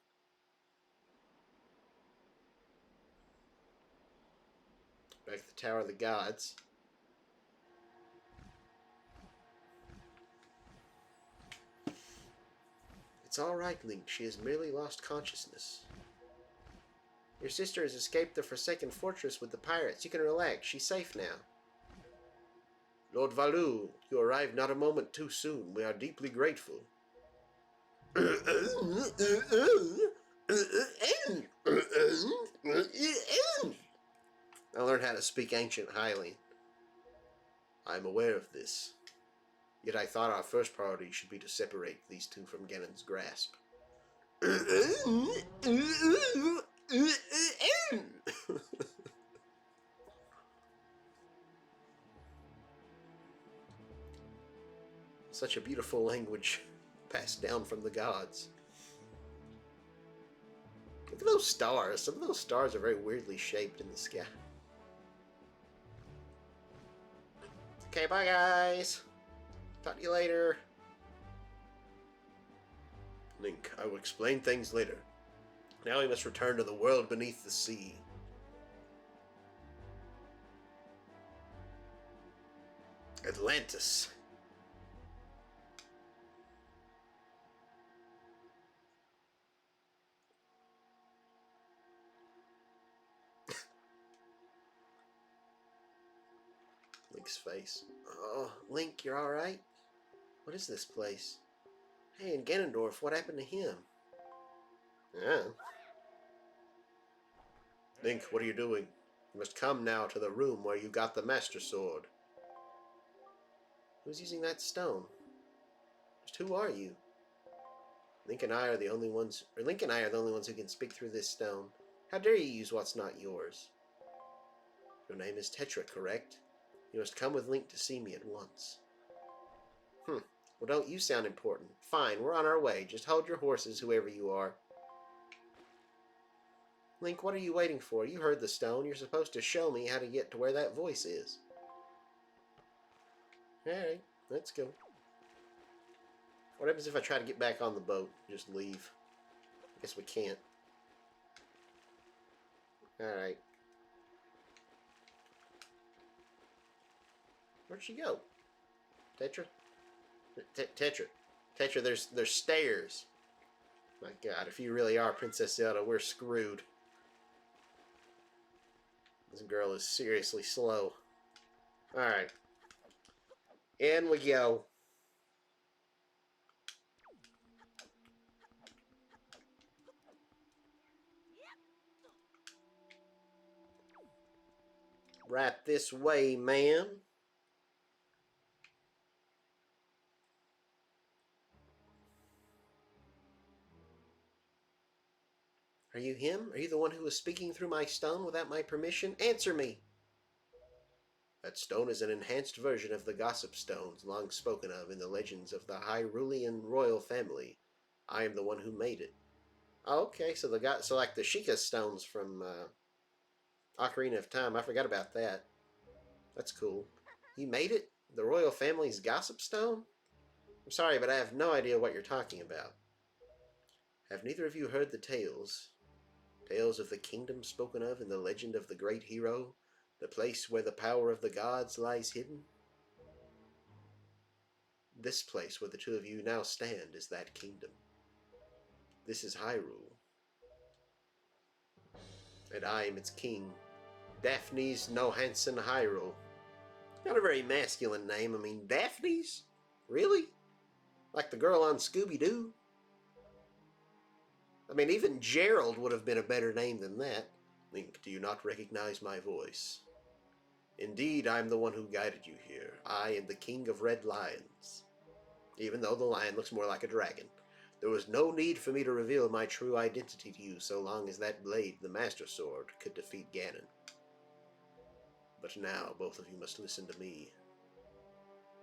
[SPEAKER 1] Back to the Tower of the Gods. It's all right, Link. She has merely lost consciousness. Your sister has escaped the Forsaken Fortress with the pirates. You can relax. She's safe now. Lord Valu, you arrived not a moment too soon. We are deeply grateful. I learned how to speak Ancient Hylian. I am aware of this. Yet I thought our first priority should be to separate these two from Ganon's grasp. Such a beautiful language passed down from the gods. Look at those stars. Some of those stars are very weirdly shaped in the sky. Okay, bye guys. Talk to you later. Link, I will explain things later. Now we must return to the world beneath the sea. Atlantis. Link's face. Oh, Link, you're alright? What is this place? Hey, and Ganondorf, what happened to him? Yeah. Link, what are you doing? You must come now to the room where you got the Master Sword. Who's using that stone? Just who are you? Link and I are the only ones who can speak through this stone. How dare you use what's not yours? Your name is Tetra, correct? You must come with Link to see me at once. Well, don't you sound important. Fine, we're on our way. Just hold your horses, whoever you are. Link, what are you waiting for? You heard the stone. You're supposed to show me how to get to where that voice is. Alright, let's go. What happens if I try to get back on the boat? Just leave. I guess we can't. Alright. Where'd she go? Tetra? Tetra, there's stairs. My God, if you really are Princess Zelda, we're screwed. This girl is seriously slow. Alright. In we go. Right this way, ma'am. Are you him? Are you the one who was speaking through my stone without my permission? Answer me! That stone is an enhanced version of the Gossip Stones long spoken of in the legends of the Hyrulean royal family. I am the one who made it. Oh, okay, so like the Sheikah stones from Ocarina of Time. I forgot about that. That's cool. You made it? The royal family's Gossip Stone? I'm sorry, but I have no idea what you're talking about. Have neither of you heard the tales? Tales of the kingdom spoken of in the legend of the great hero, the place where the power of the gods lies hidden? This place where the two of you now stand is that kingdom. This is Hyrule. And I am its king, Daphnes no Hansen Hyrule. Not a very masculine name. I mean, Daphnes? Really? Like the girl on Scooby-Doo? I mean, even Gerald would have been a better name than that. Link, do you not recognize my voice? Indeed, I am the one who guided you here. I am the King of Red Lions. Even though the lion looks more like a dragon. There was no need for me to reveal my true identity to you so long as that blade, the Master Sword, could defeat Ganon. But now, both of you must listen to me.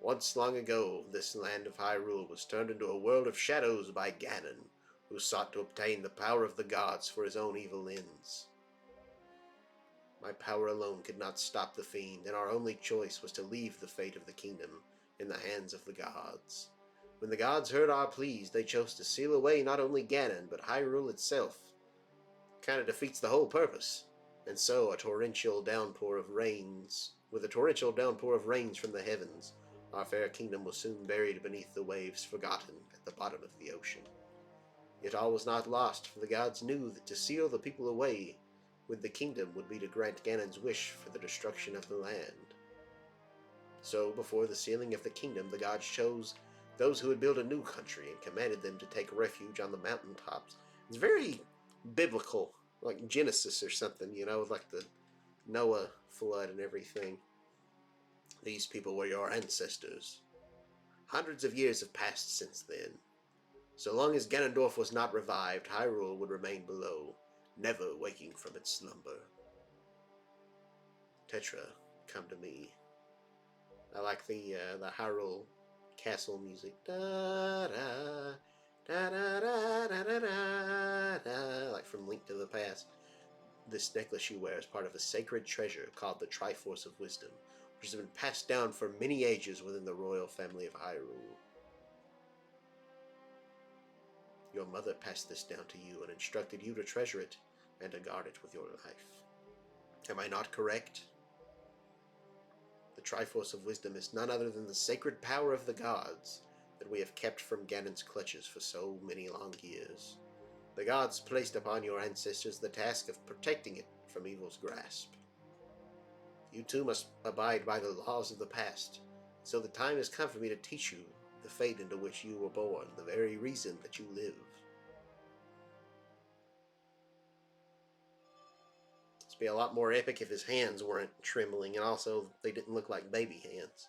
[SPEAKER 1] Once long ago, this land of Hyrule was turned into a world of shadows by Ganon, who sought to obtain the power of the gods for his own evil ends. My power alone could not stop the fiend, and our only choice was to leave the fate of the kingdom in the hands of the gods. When the gods heard our pleas, they chose to seal away not only Ganon, but Hyrule itself. Kind of defeats the whole purpose. And so, with a torrential downpour of rains from the heavens, our fair kingdom was soon buried beneath the waves, forgotten at the bottom of the ocean. Yet all was not lost, for the gods knew that to seal the people away with the kingdom would be to grant Ganon's wish for the destruction of the land. So, before the sealing of the kingdom, the gods chose those who would build a new country and commanded them to take refuge on the mountaintops. It's very biblical, like Genesis or something, like the Noah flood and everything. These people were your ancestors. Hundreds of years have passed since then. So long as Ganondorf was not revived, Hyrule would remain below, never waking from its slumber. Tetra, come to me. I like the Hyrule castle music. Da da da da da da da da da, like from Link to the Past. This necklace you wear is part of a sacred treasure called the Triforce of Wisdom, which has been passed down for many ages within the royal family of Hyrule. Your mother passed this down to you and instructed you to treasure it and to guard it with your life. Am I not correct? The Triforce of Wisdom is none other than the sacred power of the gods that we have kept from Ganon's clutches for so many long years. The gods placed upon your ancestors the task of protecting it from evil's grasp. You too must abide by the laws of the past, so the time has come for me to teach you the fate into which you were born, the very reason that you live. It'd be a lot more epic if his hands weren't trembling, and also they didn't look like baby hands.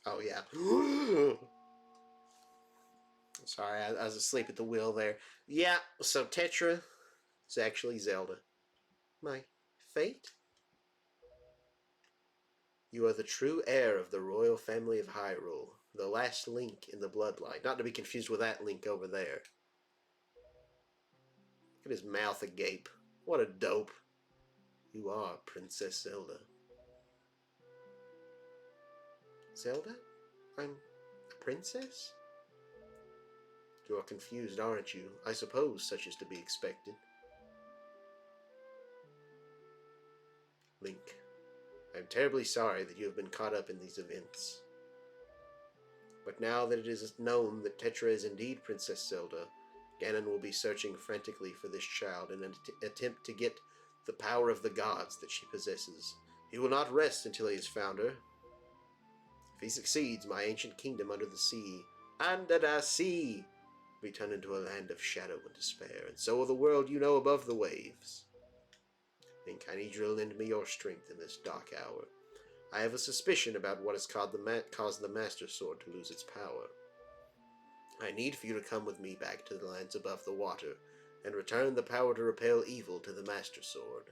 [SPEAKER 1] Oh, yeah. Sorry, I was asleep at the wheel there. Yeah, so Tetra is actually Zelda. My fate? You are the true heir of the royal family of Hyrule, the last link in the bloodline. Not to be confused with that Link over there. Look at his mouth agape. What a dope. You are Princess Zelda. Zelda? I'm a princess? You are confused, aren't you? I suppose such is to be expected. Link, I am terribly sorry that you have been caught up in these events. But now that it is known that Tetra is indeed Princess Zelda, Ganon will be searching frantically for this child in an attempt to get the power of the gods that she possesses. He will not rest until he has found her. If he succeeds, my ancient kingdom under the sea, under the sea, will be turned into a land of shadow and despair, and so will the world you know above the waves. Link, I need you to lend me your strength in this dark hour. I have a suspicion about what has caused the Master Sword to lose its power. I need for you to come with me back to the lands above the water, and return the power to repel evil to the Master Sword.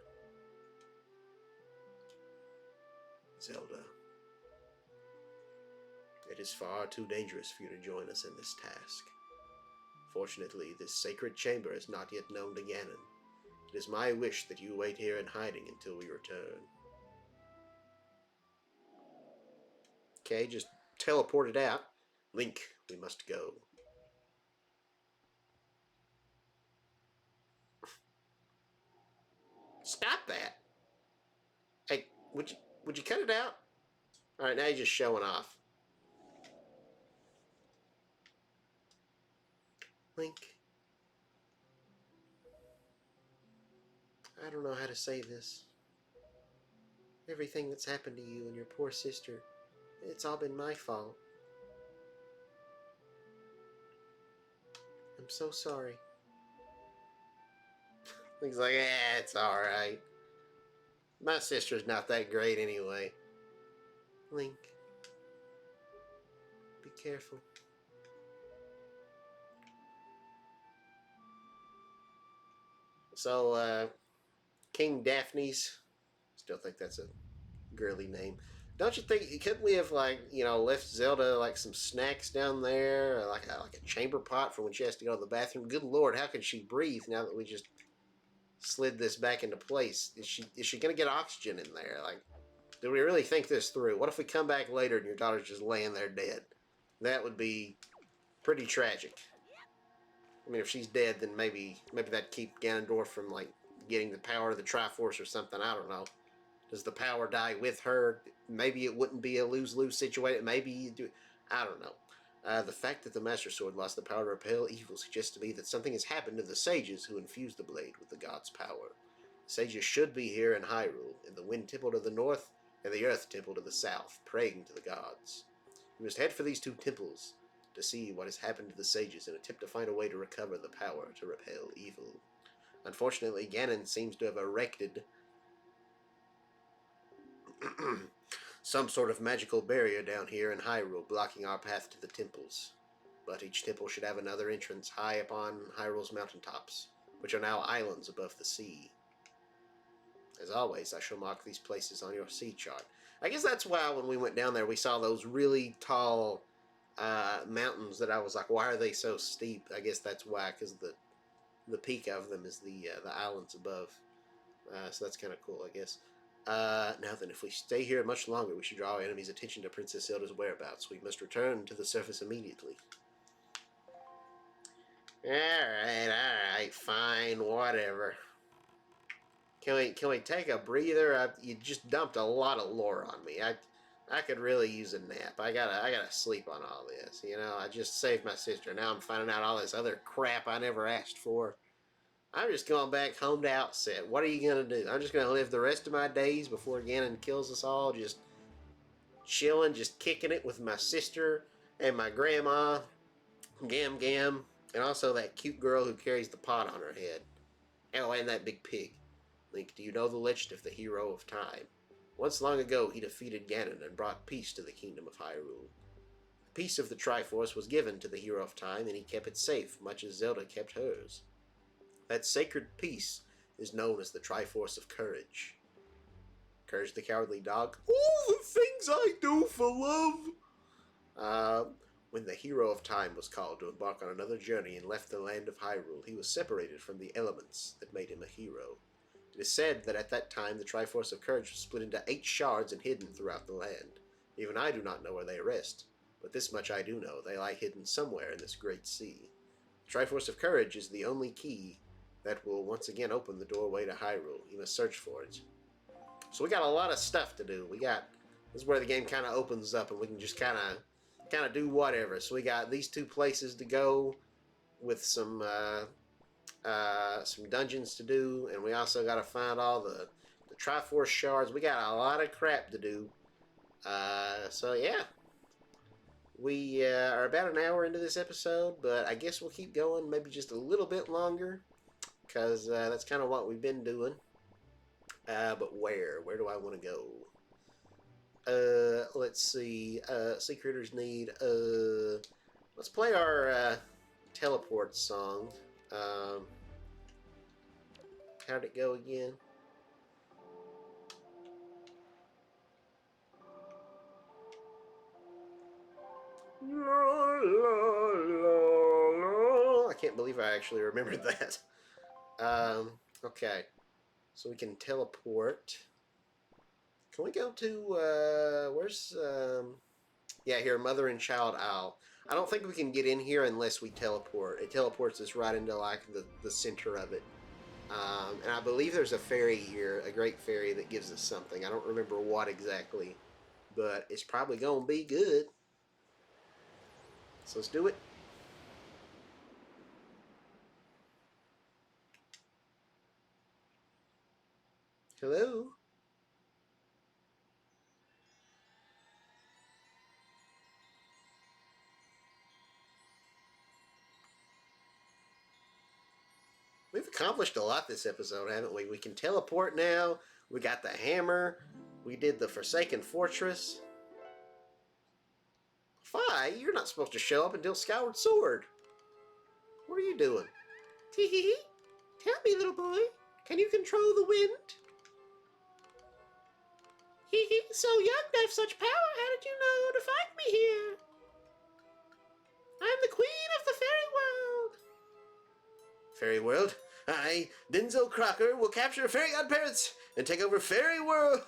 [SPEAKER 1] Zelda, it is far too dangerous for you to join us in this task. Fortunately, this sacred chamber is not yet known to Ganon. It is my wish that you wait here in hiding until we return. Okay, just teleport it out. Link, we must go. Stop that! Would you would you cut it out? All right, now you're just showing off. Link. I don't know how to say this. Everything that's happened to you and your poor sister, it's all been my fault. I'm so sorry. Link's like, it's alright. My sister's not that great anyway. Link, be careful. So, King Daphne's, still think that's a girly name. Don't you think, couldn't we have, like, left Zelda, like, some snacks down there, or like a chamber pot for when she has to go to the bathroom? Good lord, how can she breathe now that we just slid this back into place? Is she gonna get oxygen in there? Like, do we really think this through? What if we come back later and your daughter's just laying there dead? That would be pretty tragic. I mean, if she's dead, then maybe that'd keep Ganondorf from, like, getting the power of the Triforce or something. I don't know. Does the power die with her? Maybe it wouldn't be a lose-lose situation. Maybe you do. I don't know. The fact that the Master Sword lost the power to repel evil suggests to me that something has happened to the sages who infused the blade with the god's power. The sages should be here in Hyrule, in the Wind Temple to the north and the Earth Temple to the south, praying to the gods. We must head for these two temples to see what has happened to the sages and attempt to find a way to recover the power to repel evil. Unfortunately, Ganon seems to have erected some sort of magical barrier down here in Hyrule, blocking our path to the temples. But each temple should have another entrance high upon Hyrule's mountaintops, which are now islands above the sea. As always, I shall mark these places on your sea chart. I guess that's why when we went down there, we saw those really tall mountains that I was like, why are they so steep? I guess that's why, because the peak of them is the islands above. So that's kind of cool, I guess. Now then, if we stay here much longer, we should draw our enemy's attention to Princess Zelda's whereabouts. We must return to the surface immediately. Alright, fine, whatever. Can we take a breather? You just dumped a lot of lore on me. I could really use a nap. I gotta sleep on all this. I just saved my sister. Now I'm finding out all this other crap I never asked for. I'm just going back home to Outset. What are you going to do? I'm just going to live the rest of my days before Ganon kills us all, just chilling, just kicking it with my sister and my grandma, Gam Gam, and also that cute girl who carries the pot on her head. Oh, and that big pig. Link, do you know the legend of the Hero of Time? Once long ago, he defeated Ganon and brought peace to the kingdom of Hyrule. The piece of the Triforce was given to the Hero of Time, and he kept it safe, much as Zelda kept hers. That sacred piece is known as the Triforce of Courage. Courage the Cowardly Dog. All the things I do for love! When the Hero of Time was called to embark on another journey and left the land of Hyrule, he was separated from the elements that made him a hero. It is said that at that time the Triforce of Courage was split into 8 shards and hidden throughout the land. Even I do not know where they rest, but this much I do know, they lie hidden somewhere in this great sea. The Triforce of Courage is the only key that will once again open the doorway to Hyrule. You must search for it. So we got a lot of stuff to do. This is where the game kind of opens up and we can just kind of do whatever. So we got these 2 places to go with some dungeons to do, and we also got to find all the Triforce shards. We got a lot of crap to do. So yeah. We are about an hour into this episode, but I guess we'll keep going maybe just a little bit longer, because that's kind of what we've been doing. But where do I want to go? Let's see. Sea Critters need. Let's play our teleport song. How'd it go again? I can't believe I actually remembered that. Okay. So we can teleport. Can we go to, where's, yeah, here, Mother and Child Isle. I don't think we can get in here unless we teleport. It teleports us right into, like, the center of it. And I believe there's a fairy here, a great fairy that gives us something. I don't remember what exactly, but it's probably gonna be good. So let's do it. Hello? We've accomplished a lot this episode, haven't we? We can teleport now. We got the hammer. We did the Forsaken Fortress. Fi, you're not supposed to show up until Skyward Sword. What are you doing? Tee. Tell me, little boy, can you control the wind? Hee, so young to have such power. How did you know to find me here? I'm the queen of the fairy world. Fairy world? I, Denzel Crocker, will capture fairy godparents and take over fairy world.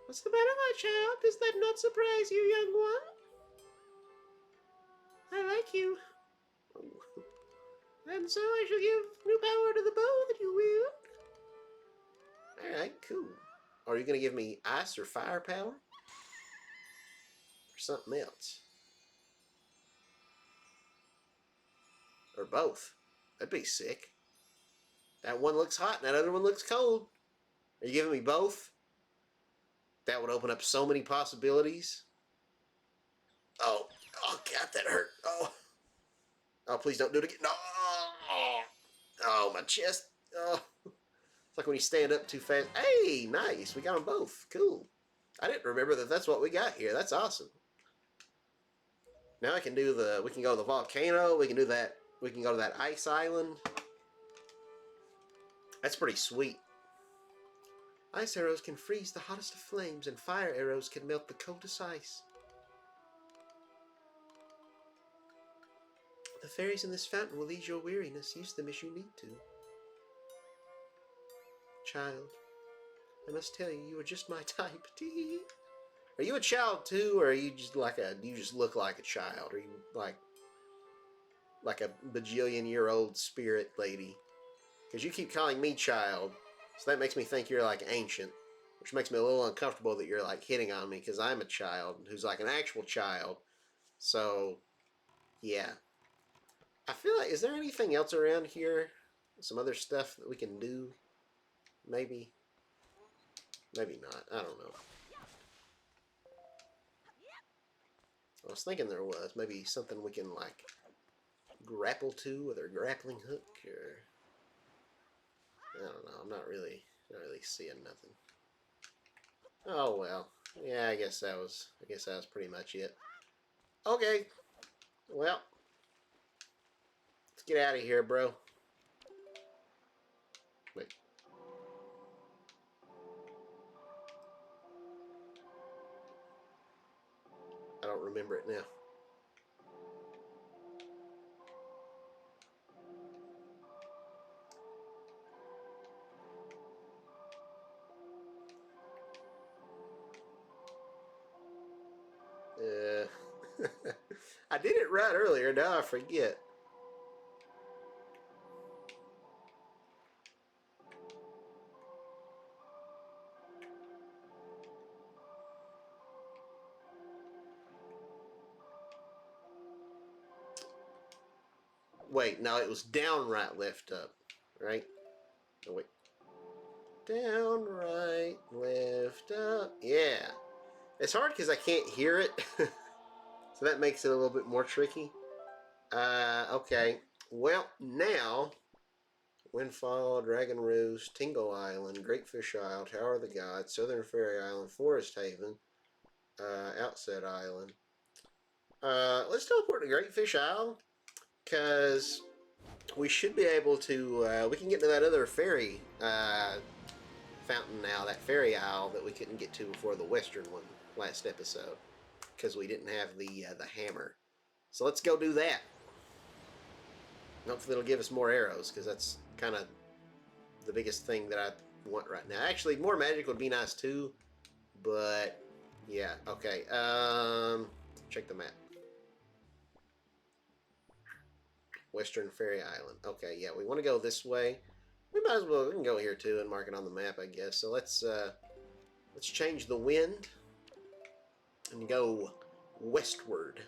[SPEAKER 1] What's the matter, my child? Does that not surprise you, young one? I like you. And so I shall give new power to the bow that you wield. Alright, cool. Are you going to give me ice or fire power? Or something else? Or both? That'd be sick. That one looks hot and that other one looks cold. Are you giving me both? That would open up so many possibilities. Oh, God, that hurt. Oh, please don't do it again. No. Oh, my chest. Oh. It's like when you stand up too fast. Hey, nice. We got them both. Cool. I didn't remember that that's what we got here. That's awesome. Now we can go to the volcano. We can do that. We can go to that ice island. That's pretty sweet. Ice arrows can freeze the hottest of flames, and fire arrows can melt the coldest ice. The fairies in this fountain will ease your weariness. Use them as you need to. Child, I must tell you, you are just my type. Are you a child too, or are you just you just look like a child? Are you like a bajillion-year-old spirit lady? Because you keep calling me child, so that makes me think you're like ancient, which makes me a little uncomfortable that you're like hitting on me because I'm a child who's like an actual child. So, yeah. I feel like, is there anything else around here? Some other stuff that we can do? Maybe. Maybe not. I don't know. I was thinking there was. Maybe something we can, like, grapple to with our grappling hook, or... I don't know. I'm not really seeing nothing. Oh, well. Yeah, I guess that was pretty much it. Okay. Well. Let's get out of here, bro. Wait. I don't remember it now. I did it right earlier. Now I forget. Wait, no, it was down, right, left, up, right? Oh, wait. Down, right, left, up. Yeah. It's hard because I can't hear it. So that makes it a little bit more tricky. Okay. Well, now, Windfall, Dragon Roost, Tingle Island, Great Fish Isle, Tower of the Gods, Southern Fairy Island, Forest Haven, Outset Island. Let's teleport to Great Fish Isle, because we should be able to, we can get to that other fairy fountain now, that fairy isle that we couldn't get to before the western one last episode, because we didn't have the hammer. So let's go do that. Hopefully it'll give us more arrows, because that's kind of the biggest thing that I want right now. Actually, more magic would be nice too, but yeah, okay. Check the map. Western Fairy Island. Okay, yeah, we want to go this way. We might as well, we can go here too and mark it on the map, I guess. So let's change the wind and go westward.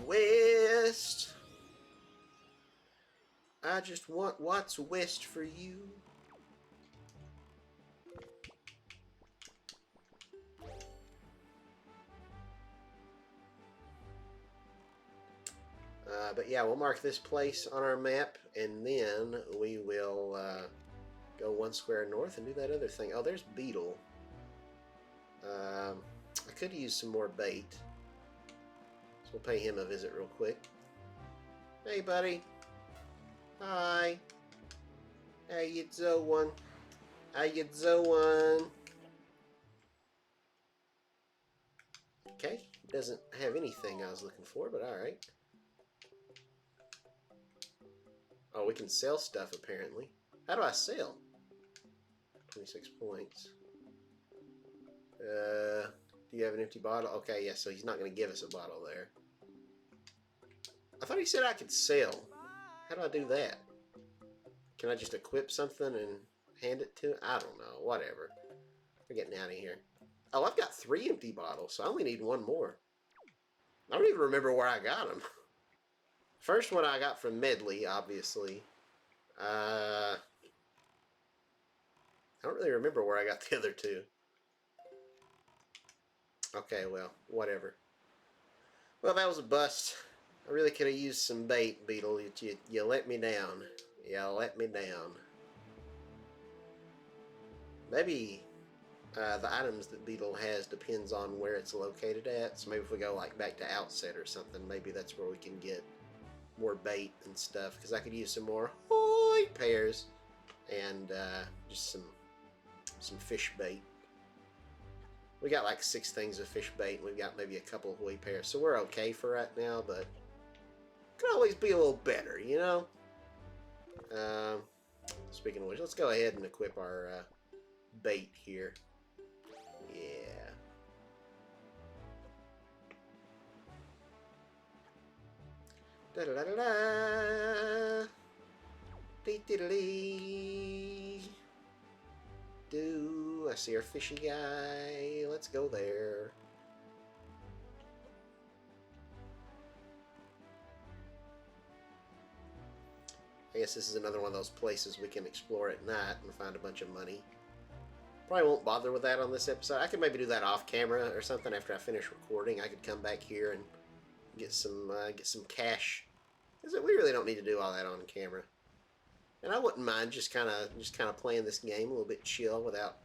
[SPEAKER 1] West. I just want what's west for you. But yeah, we'll mark this place on our map, and then we will go 1 square north and do that other thing. Oh, there's Beetle. I could use some more bait. So we'll pay him a visit real quick. Hey, buddy. Hi. How you doing? How you doing? Okay, doesn't have anything I was looking for, but alright. Oh, we can sell stuff apparently. How do I sell? 26 points. Do you have an empty bottle? Okay, yeah, so he's not going to give us a bottle there. I thought he said I could sell. How do I do that? Can I just equip something and hand it to him? I don't know. Whatever. We're getting out of here. Oh, I've got 3 empty bottles, so I only need 1 more. I don't even remember where I got them. First one I got from Medley, obviously. I don't really remember where I got the other 2. Okay, well, whatever. Well, that was a bust. I really could have used some bait, Beetle. You let me down. You let me down. Maybe the items that Beetle has depends on where it's located at. So maybe if we go like back to Outset or something, maybe that's where we can get more bait and stuff. Because I could use some more hoi pears and just some fish bait. We got like 6 things of fish bait, and we've got maybe a couple of hoi pears, so we're okay for right now, but could always be a little better, you know? Speaking of which, let's go ahead and equip our bait here. Yeah. Da da da da da. Dee dee dee dee. I see our fishy guy. Let's go there. I guess this is another one of those places we can explore at night and find a bunch of money. Probably won't bother with that on this episode. I could maybe do that off camera or something after I finish recording. I could come back here and get some cash. Because we really don't need to do all that on camera. And I wouldn't mind just kind of playing this game a little bit chill without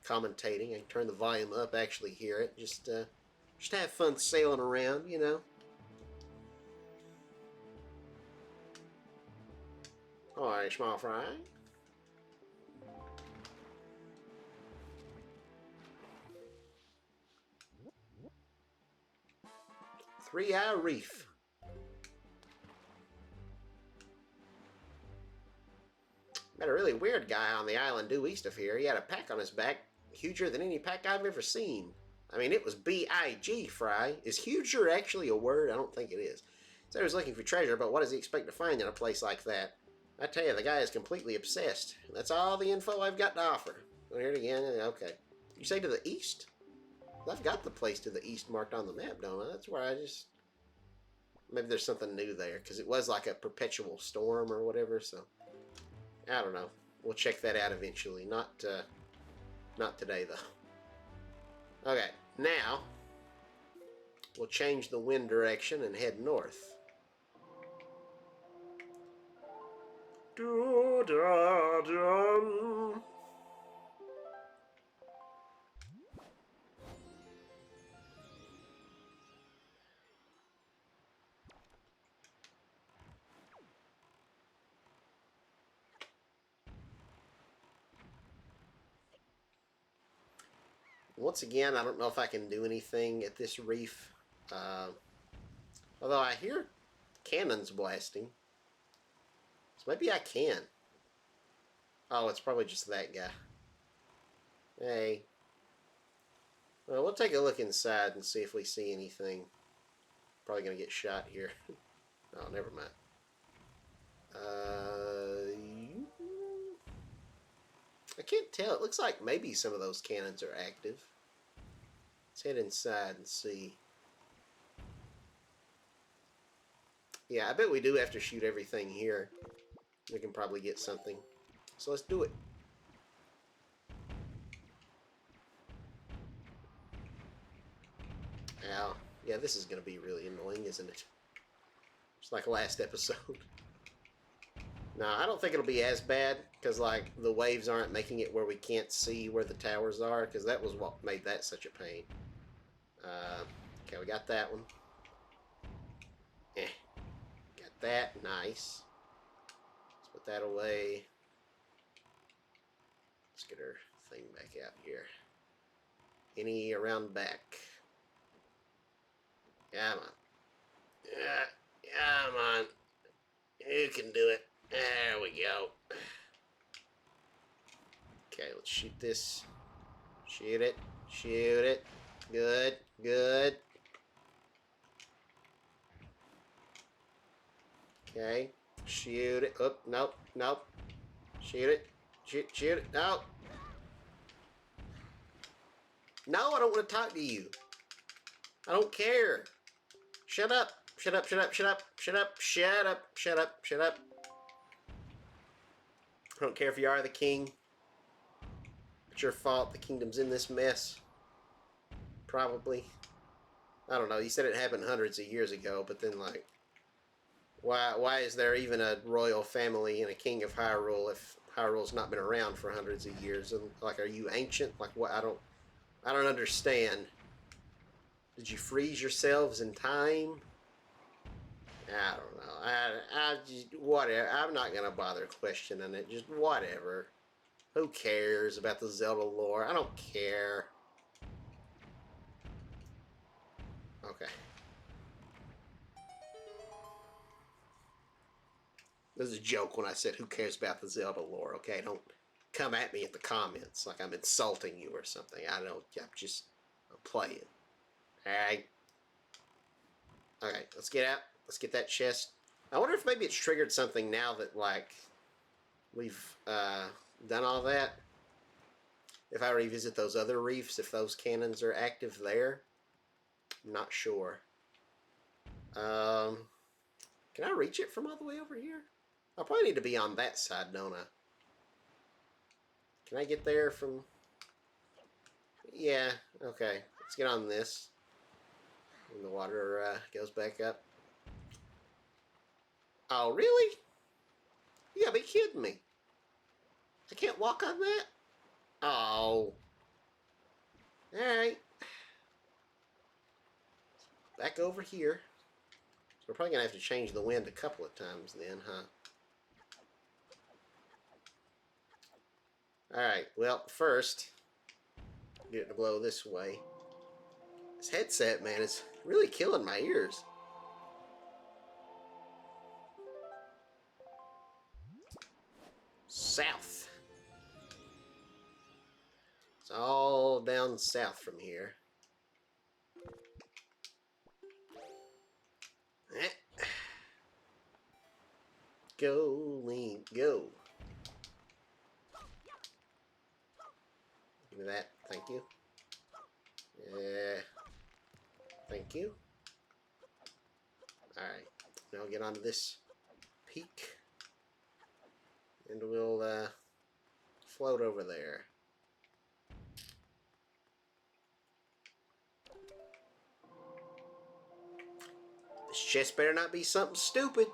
[SPEAKER 1] commentating. I can turn the volume up, actually hear it. Just have fun sailing around, you know. Alright, small fry. Three-Eye Reef. Met a really weird guy on the island due east of here. He had a pack on his back, huger than any pack I've ever seen. I mean, it was B-I-G, Fry. Is huger actually a word? I don't think it is. Said he was looking for treasure, but what does he expect to find in a place like that? I tell you, the guy is completely obsessed. That's all the info I've got to offer. Well, here it again. Okay. You say to the east? I've got the place to the east marked on the map, don't I? That's where I just... Maybe there's something new there, because it was like a perpetual storm or whatever, so... I don't know. We'll check that out eventually. Not today, though. Okay, now... We'll change the wind direction and head north. Do-da-dum. Once again, I don't know if I can do anything at this reef. Although I hear cannons blasting. So maybe I can. Oh, it's probably just that guy. Hey. Well, we'll take a look inside and see if we see anything. Probably gonna get shot here. Oh, never mind. I can't tell. It looks like maybe some of those cannons are active. Let's head inside and see. Yeah, I bet we do have to shoot everything here. We can probably get something. So let's do it. Ow. Yeah, this is going to be really annoying, isn't it? It's like last episode. No, I don't think it'll be as bad, because, like, the waves aren't making it where we can't see where the towers are, because that was what made that such a pain. Okay, we got that one. Got that. Nice. Let's put that away. Let's get our thing back out here. Any around back? Come on. Come on. You can do it. There we go. Okay, let's shoot this. Shoot it. Shoot it. Good. Good. Okay. Shoot it. Oh, nope. Nope. Shoot it. Shoot it. No. No, I don't want to talk to you. I don't care. Shut up. Shut up. Shut up. Shut up. Shut up. Shut up. Shut up. Shut up. I don't care if you are the king. It's your fault. The kingdom's in this mess. Probably. I don't know. You said it happened hundreds of years ago, but then, like, why is there even a royal family and a king of Hyrule if Hyrule's not been around for hundreds of years? And, like, are you ancient? Like, what? I don't understand. Did you freeze yourselves in time? I don't know. I just, whatever. I'm not gonna bother questioning it. Just whatever. Who cares about the Zelda lore? I don't care. Okay. This is a joke when I said who cares about the Zelda lore, okay? Don't come at me at the comments like I'm insulting you or something. I'm playing. Alright. Okay, let's get out. Let's get that chest. I wonder if maybe it's triggered something now that, like, we've done all that. If I revisit those other reefs, if those cannons are active there. I'm not sure. Can I reach it from all the way over here? I probably need to be on that side, don't I? Can I get there from... Yeah, okay. Let's get on this. And the water goes back up. Oh, really? You gotta be kidding me. I can't walk on that? Oh. Alright. Back over here. So we're probably gonna have to change the wind a couple of times then, huh? Alright, well, first, get it to blow this way. This headset, man, is really killing my ears. South. It's all down south from here. Go, Link, go. Give me that. Thank you. Yeah. Thank you. Alright. Now get onto this peak. And we'll float over there. This chest better not be something stupid.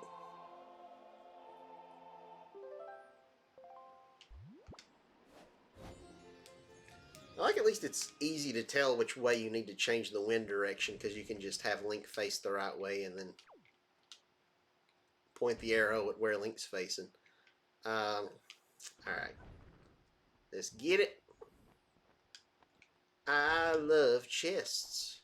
[SPEAKER 1] I like at least it's easy to tell which way you need to change the wind direction because you can just have Link face the right way and then point the arrow at where Link's facing. Alright. Let's get it. I love chests.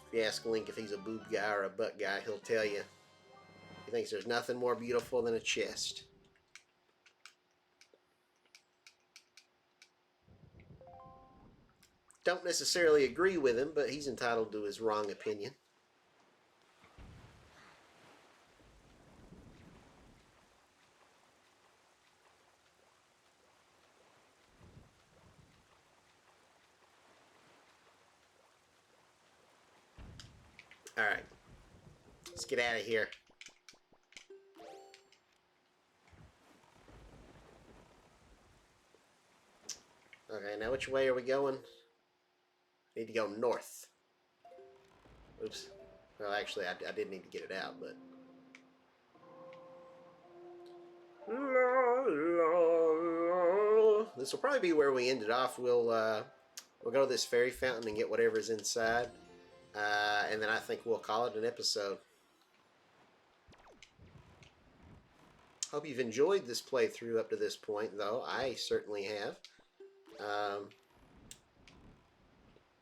[SPEAKER 1] If you ask Link if he's a boob guy or a butt guy, he'll tell you. He thinks there's nothing more beautiful than a chest. don't necessarily agree with him, but he's entitled to his wrong opinion. All right, let's get out of here. Okay, now which way are we going? Need to go north. Oops. Well, actually, I did need to get it out, but... This will probably be where we ended off. We'll go to this fairy fountain and get whatever's inside. And then I think we'll call it an episode. Hope you've enjoyed this playthrough up to this point, though. I certainly have.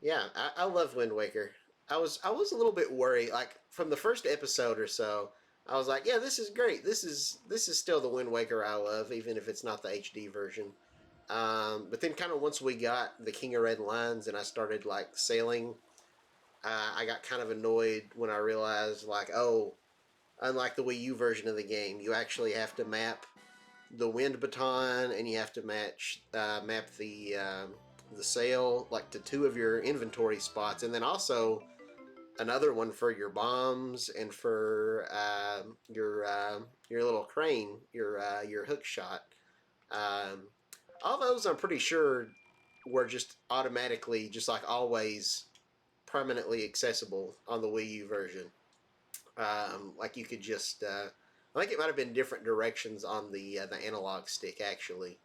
[SPEAKER 1] Yeah, I love Wind Waker. I was a little bit worried, like from the first episode or so. I was like, yeah, this is great. This is still the Wind Waker I love, even if it's not the HD version. But then, kind of once we got the King of Red Lines and I started like sailing, I got kind of annoyed when I realized, like, oh, unlike the Wii U version of the game, you actually have to map the wind baton and you have to map the sail like to 2 of your inventory spots, and then also another one for your bombs and for your little crane, your hook shot. All those I'm pretty sure were just automatically, just like always, permanently accessible on the Wii U version. Like you could just, I think it might have been different directions on the analog stick actually,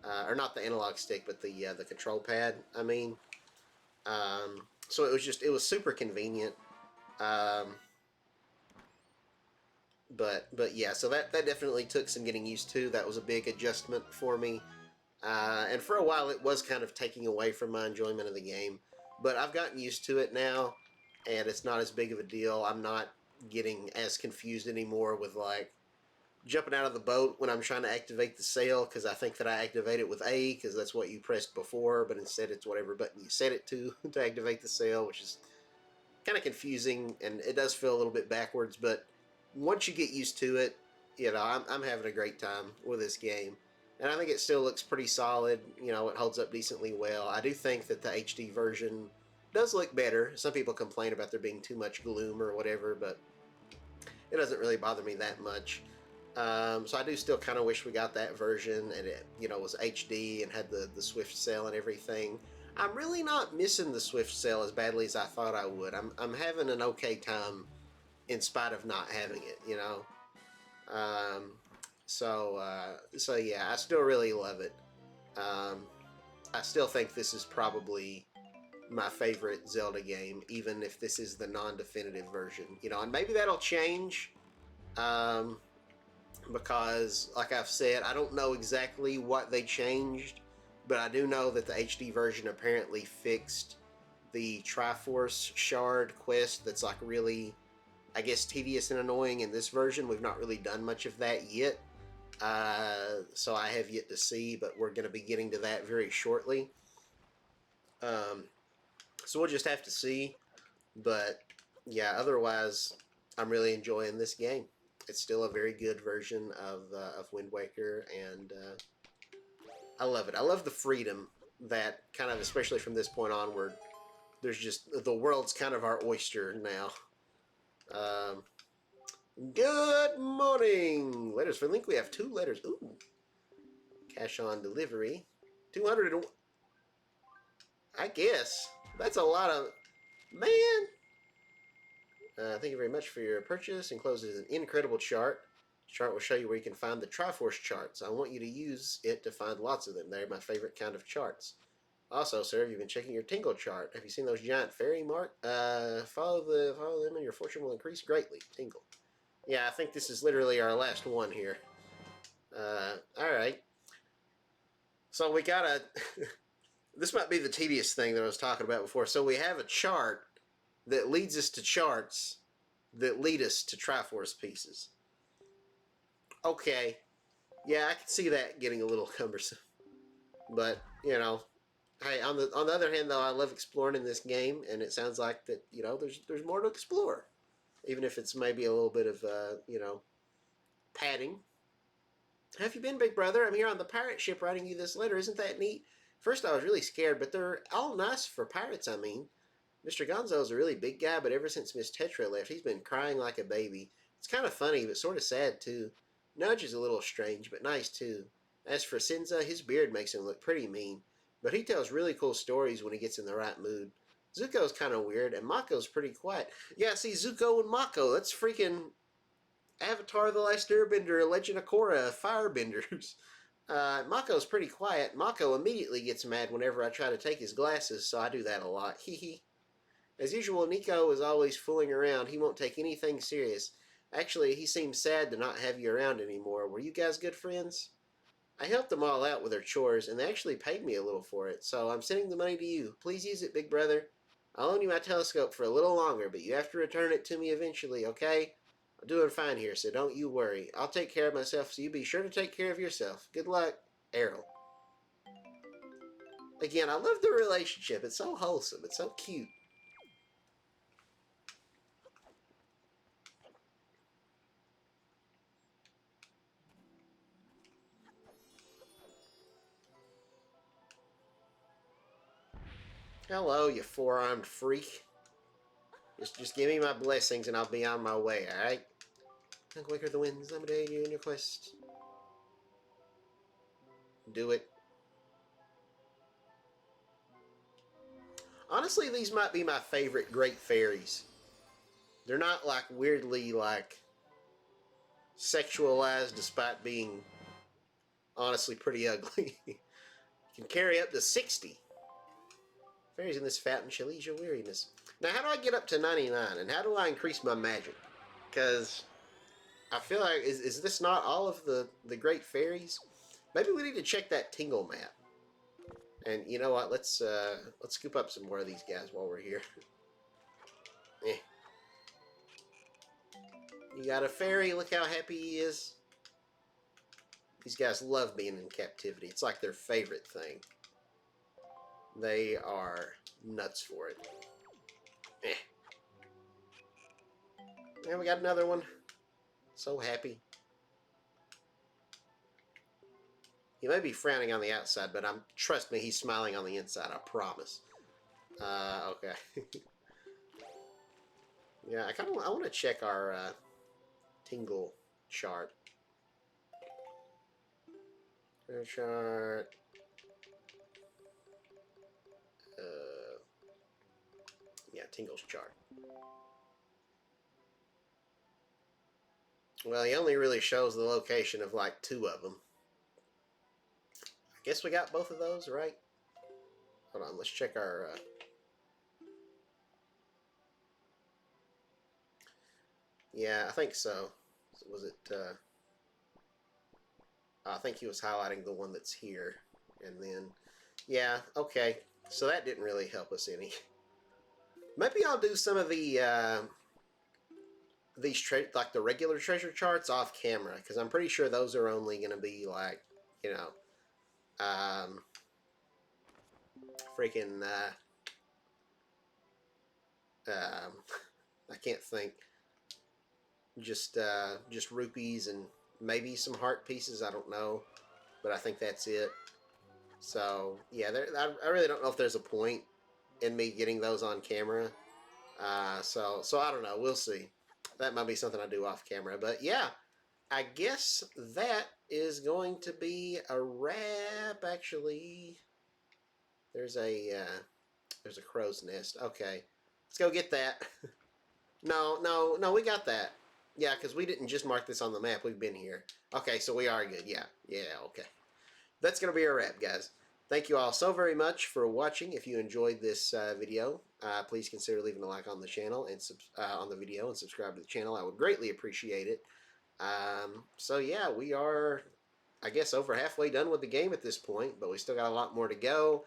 [SPEAKER 1] or not the analog stick, but the control pad. I mean, so it was super convenient. Um, but yeah, so that definitely took some getting used to. That was a big adjustment for me. And for a while, it was kind of taking away from my enjoyment of the game. But I've gotten used to it now, and it's not as big of a deal. I'm not getting as confused anymore with, like, jumping out of the boat when I'm trying to activate the sail, because I think that I activate it with A, because that's what you pressed before, but instead it's whatever button you set it to activate the sail, which is kind of confusing, and it does feel a little bit backwards, but once you get used to it, you know, I'm having a great time with this game. And I think it still looks pretty solid. You know, it holds up decently well. I do think that the HD version does look better. Some people complain about there being too much gloom or whatever, but it doesn't really bother me that much. So I do still kind of wish we got that version and it, you know, was HD and had the Swift sail and everything. I'm really not missing the Swift sail as badly as I thought I would. I'm having an okay time in spite of not having it, you know. Um, so yeah, I still really love it. Um, I still think this is probably my favorite Zelda game, even if this is the non-definitive version. You know, and maybe that'll change, um, because, like I've said, I don't know exactly what they changed, but I do know that the HD version apparently fixed the Triforce Shard quest that's like really, I guess, tedious and annoying in this version. We've not really done much of that yet. So I have yet to see, but we're going to be getting to that very shortly. Um, so we'll just have to see. But yeah, otherwise, I'm really enjoying this game. It's still a very good version of Wind Waker, and I love it. I love the freedom that kind of, especially from this point onward, there's just, the world's kind of our oyster now. Good morning! Letters for Link. We have 2 letters. Ooh. Cash on delivery. 200. I guess. That's a lot of... Man! Thank you very much for your purchase. Enclosed is an incredible chart. This chart will show you where you can find the Triforce charts. I want you to use it to find lots of them. They're my favorite kind of charts. Also, sir, you've been checking your Tingle chart. Have you seen those giant fairy marks? Follow them and your fortune will increase greatly. Tingle. Yeah, I think this is literally our last one here. Alright. So we got a... This might be the tedious thing that I was talking about before. So we have a chart that leads us to charts that lead us to Triforce pieces. Okay. Yeah, I can see that getting a little cumbersome. But, you know, Hey, on the other hand, though, I love exploring in this game, and it sounds like that there's more to explore, even if it's maybe a little bit of padding. How have you been, big brother? I'm here on the pirate ship writing you this letter. Isn't that neat? First, I was really scared, but they're all nice for pirates. I mean, Mr. Gonzo's a really big guy, but ever since Miss Tetra left, he's been crying like a baby. It's kind of funny, but sort of sad too. Nudge is a little strange, but nice too. As for Senza, his beard makes him look pretty mean, but he tells really cool stories when he gets in the right mood. Zuko's kind of weird, and Mako's pretty quiet. Yeah, see, Zuko and Mako, that's freaking Avatar The Last Airbender, Legend of Korra, Firebenders. Mako's pretty quiet. Mako immediately gets mad whenever I try to take his glasses, so I do that a lot. Hee hee. As usual, Nico is always fooling around. He won't take anything serious. Actually, he seems sad to not have you around anymore. Were you guys good friends? I helped them all out with their chores, and they actually paid me a little for it, so I'm sending the money to you. Please use it, big brother. I'll loan you my telescope for a little longer, but you have to return it to me eventually, okay? I'm doing fine here, so don't you worry. I'll take care of myself, so you be sure to take care of yourself. Good luck, Errol. Again, I love the relationship. It's so wholesome. It's so cute. Hello, you four-armed freak. Just give me my blessings and I'll be on my way, alright? Don't quicker the winds, I'm aid you in your quest. Do it. Honestly, these might be my favorite Great Fairies. They're not like weirdly like sexualized despite being honestly pretty ugly. You can carry up to 60. Fairies in this fountain shall ease your weariness. Now, how do I get up to 99? And how do I increase my magic? Because I feel like, is this not all of the Great Fairies? Maybe we need to check that Tingle map. And you know what? Let's scoop up some more of these guys while we're here. Eh. You got a fairy. Look how happy he is. These guys love being in captivity. It's like their favorite thing. They are nuts for it. Eh. And we got another one. So happy. He may be frowning on the outside, but trust me, he's smiling on the inside. I promise. Okay. Yeah, I want to check our Tingle chart. Chart. Yeah, Tingle's chart. Well, he only really shows the location of like 2 of them. I guess we got both of those, right? Hold on, let's check our... Yeah, I think so. Was it... I think he was highlighting the one that's here. And then... Yeah, okay. So that didn't really help us any. Maybe I'll do some of the... like the regular treasure charts off camera, because I'm pretty sure those are only going to be like, freaking, I can't think, just rupees and maybe some heart pieces, I don't know, but I think that's it. So, yeah, I really don't know if there's a point in me getting those on camera, so I don't know, we'll see. That might be something I do off camera, but yeah, I guess that is going to be a wrap, actually. There's a crow's nest. Okay, let's go get that. No, we got that. Yeah, because we didn't just mark this on the map. We've been here. Okay, so we are good. Yeah, okay. That's going to be a wrap, guys. Thank you all so very much for watching. If you enjoyed this video, please consider leaving a like on the channel and on the video and subscribe to the channel. I would greatly appreciate it. So yeah, we are, I guess, over halfway done with the game at this point, but we still got a lot more to go.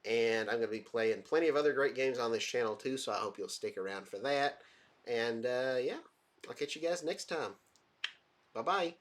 [SPEAKER 1] And I'm going to be playing plenty of other great games on this channel too, so I hope you'll stick around for that. And yeah, I'll catch you guys next time. Bye-bye.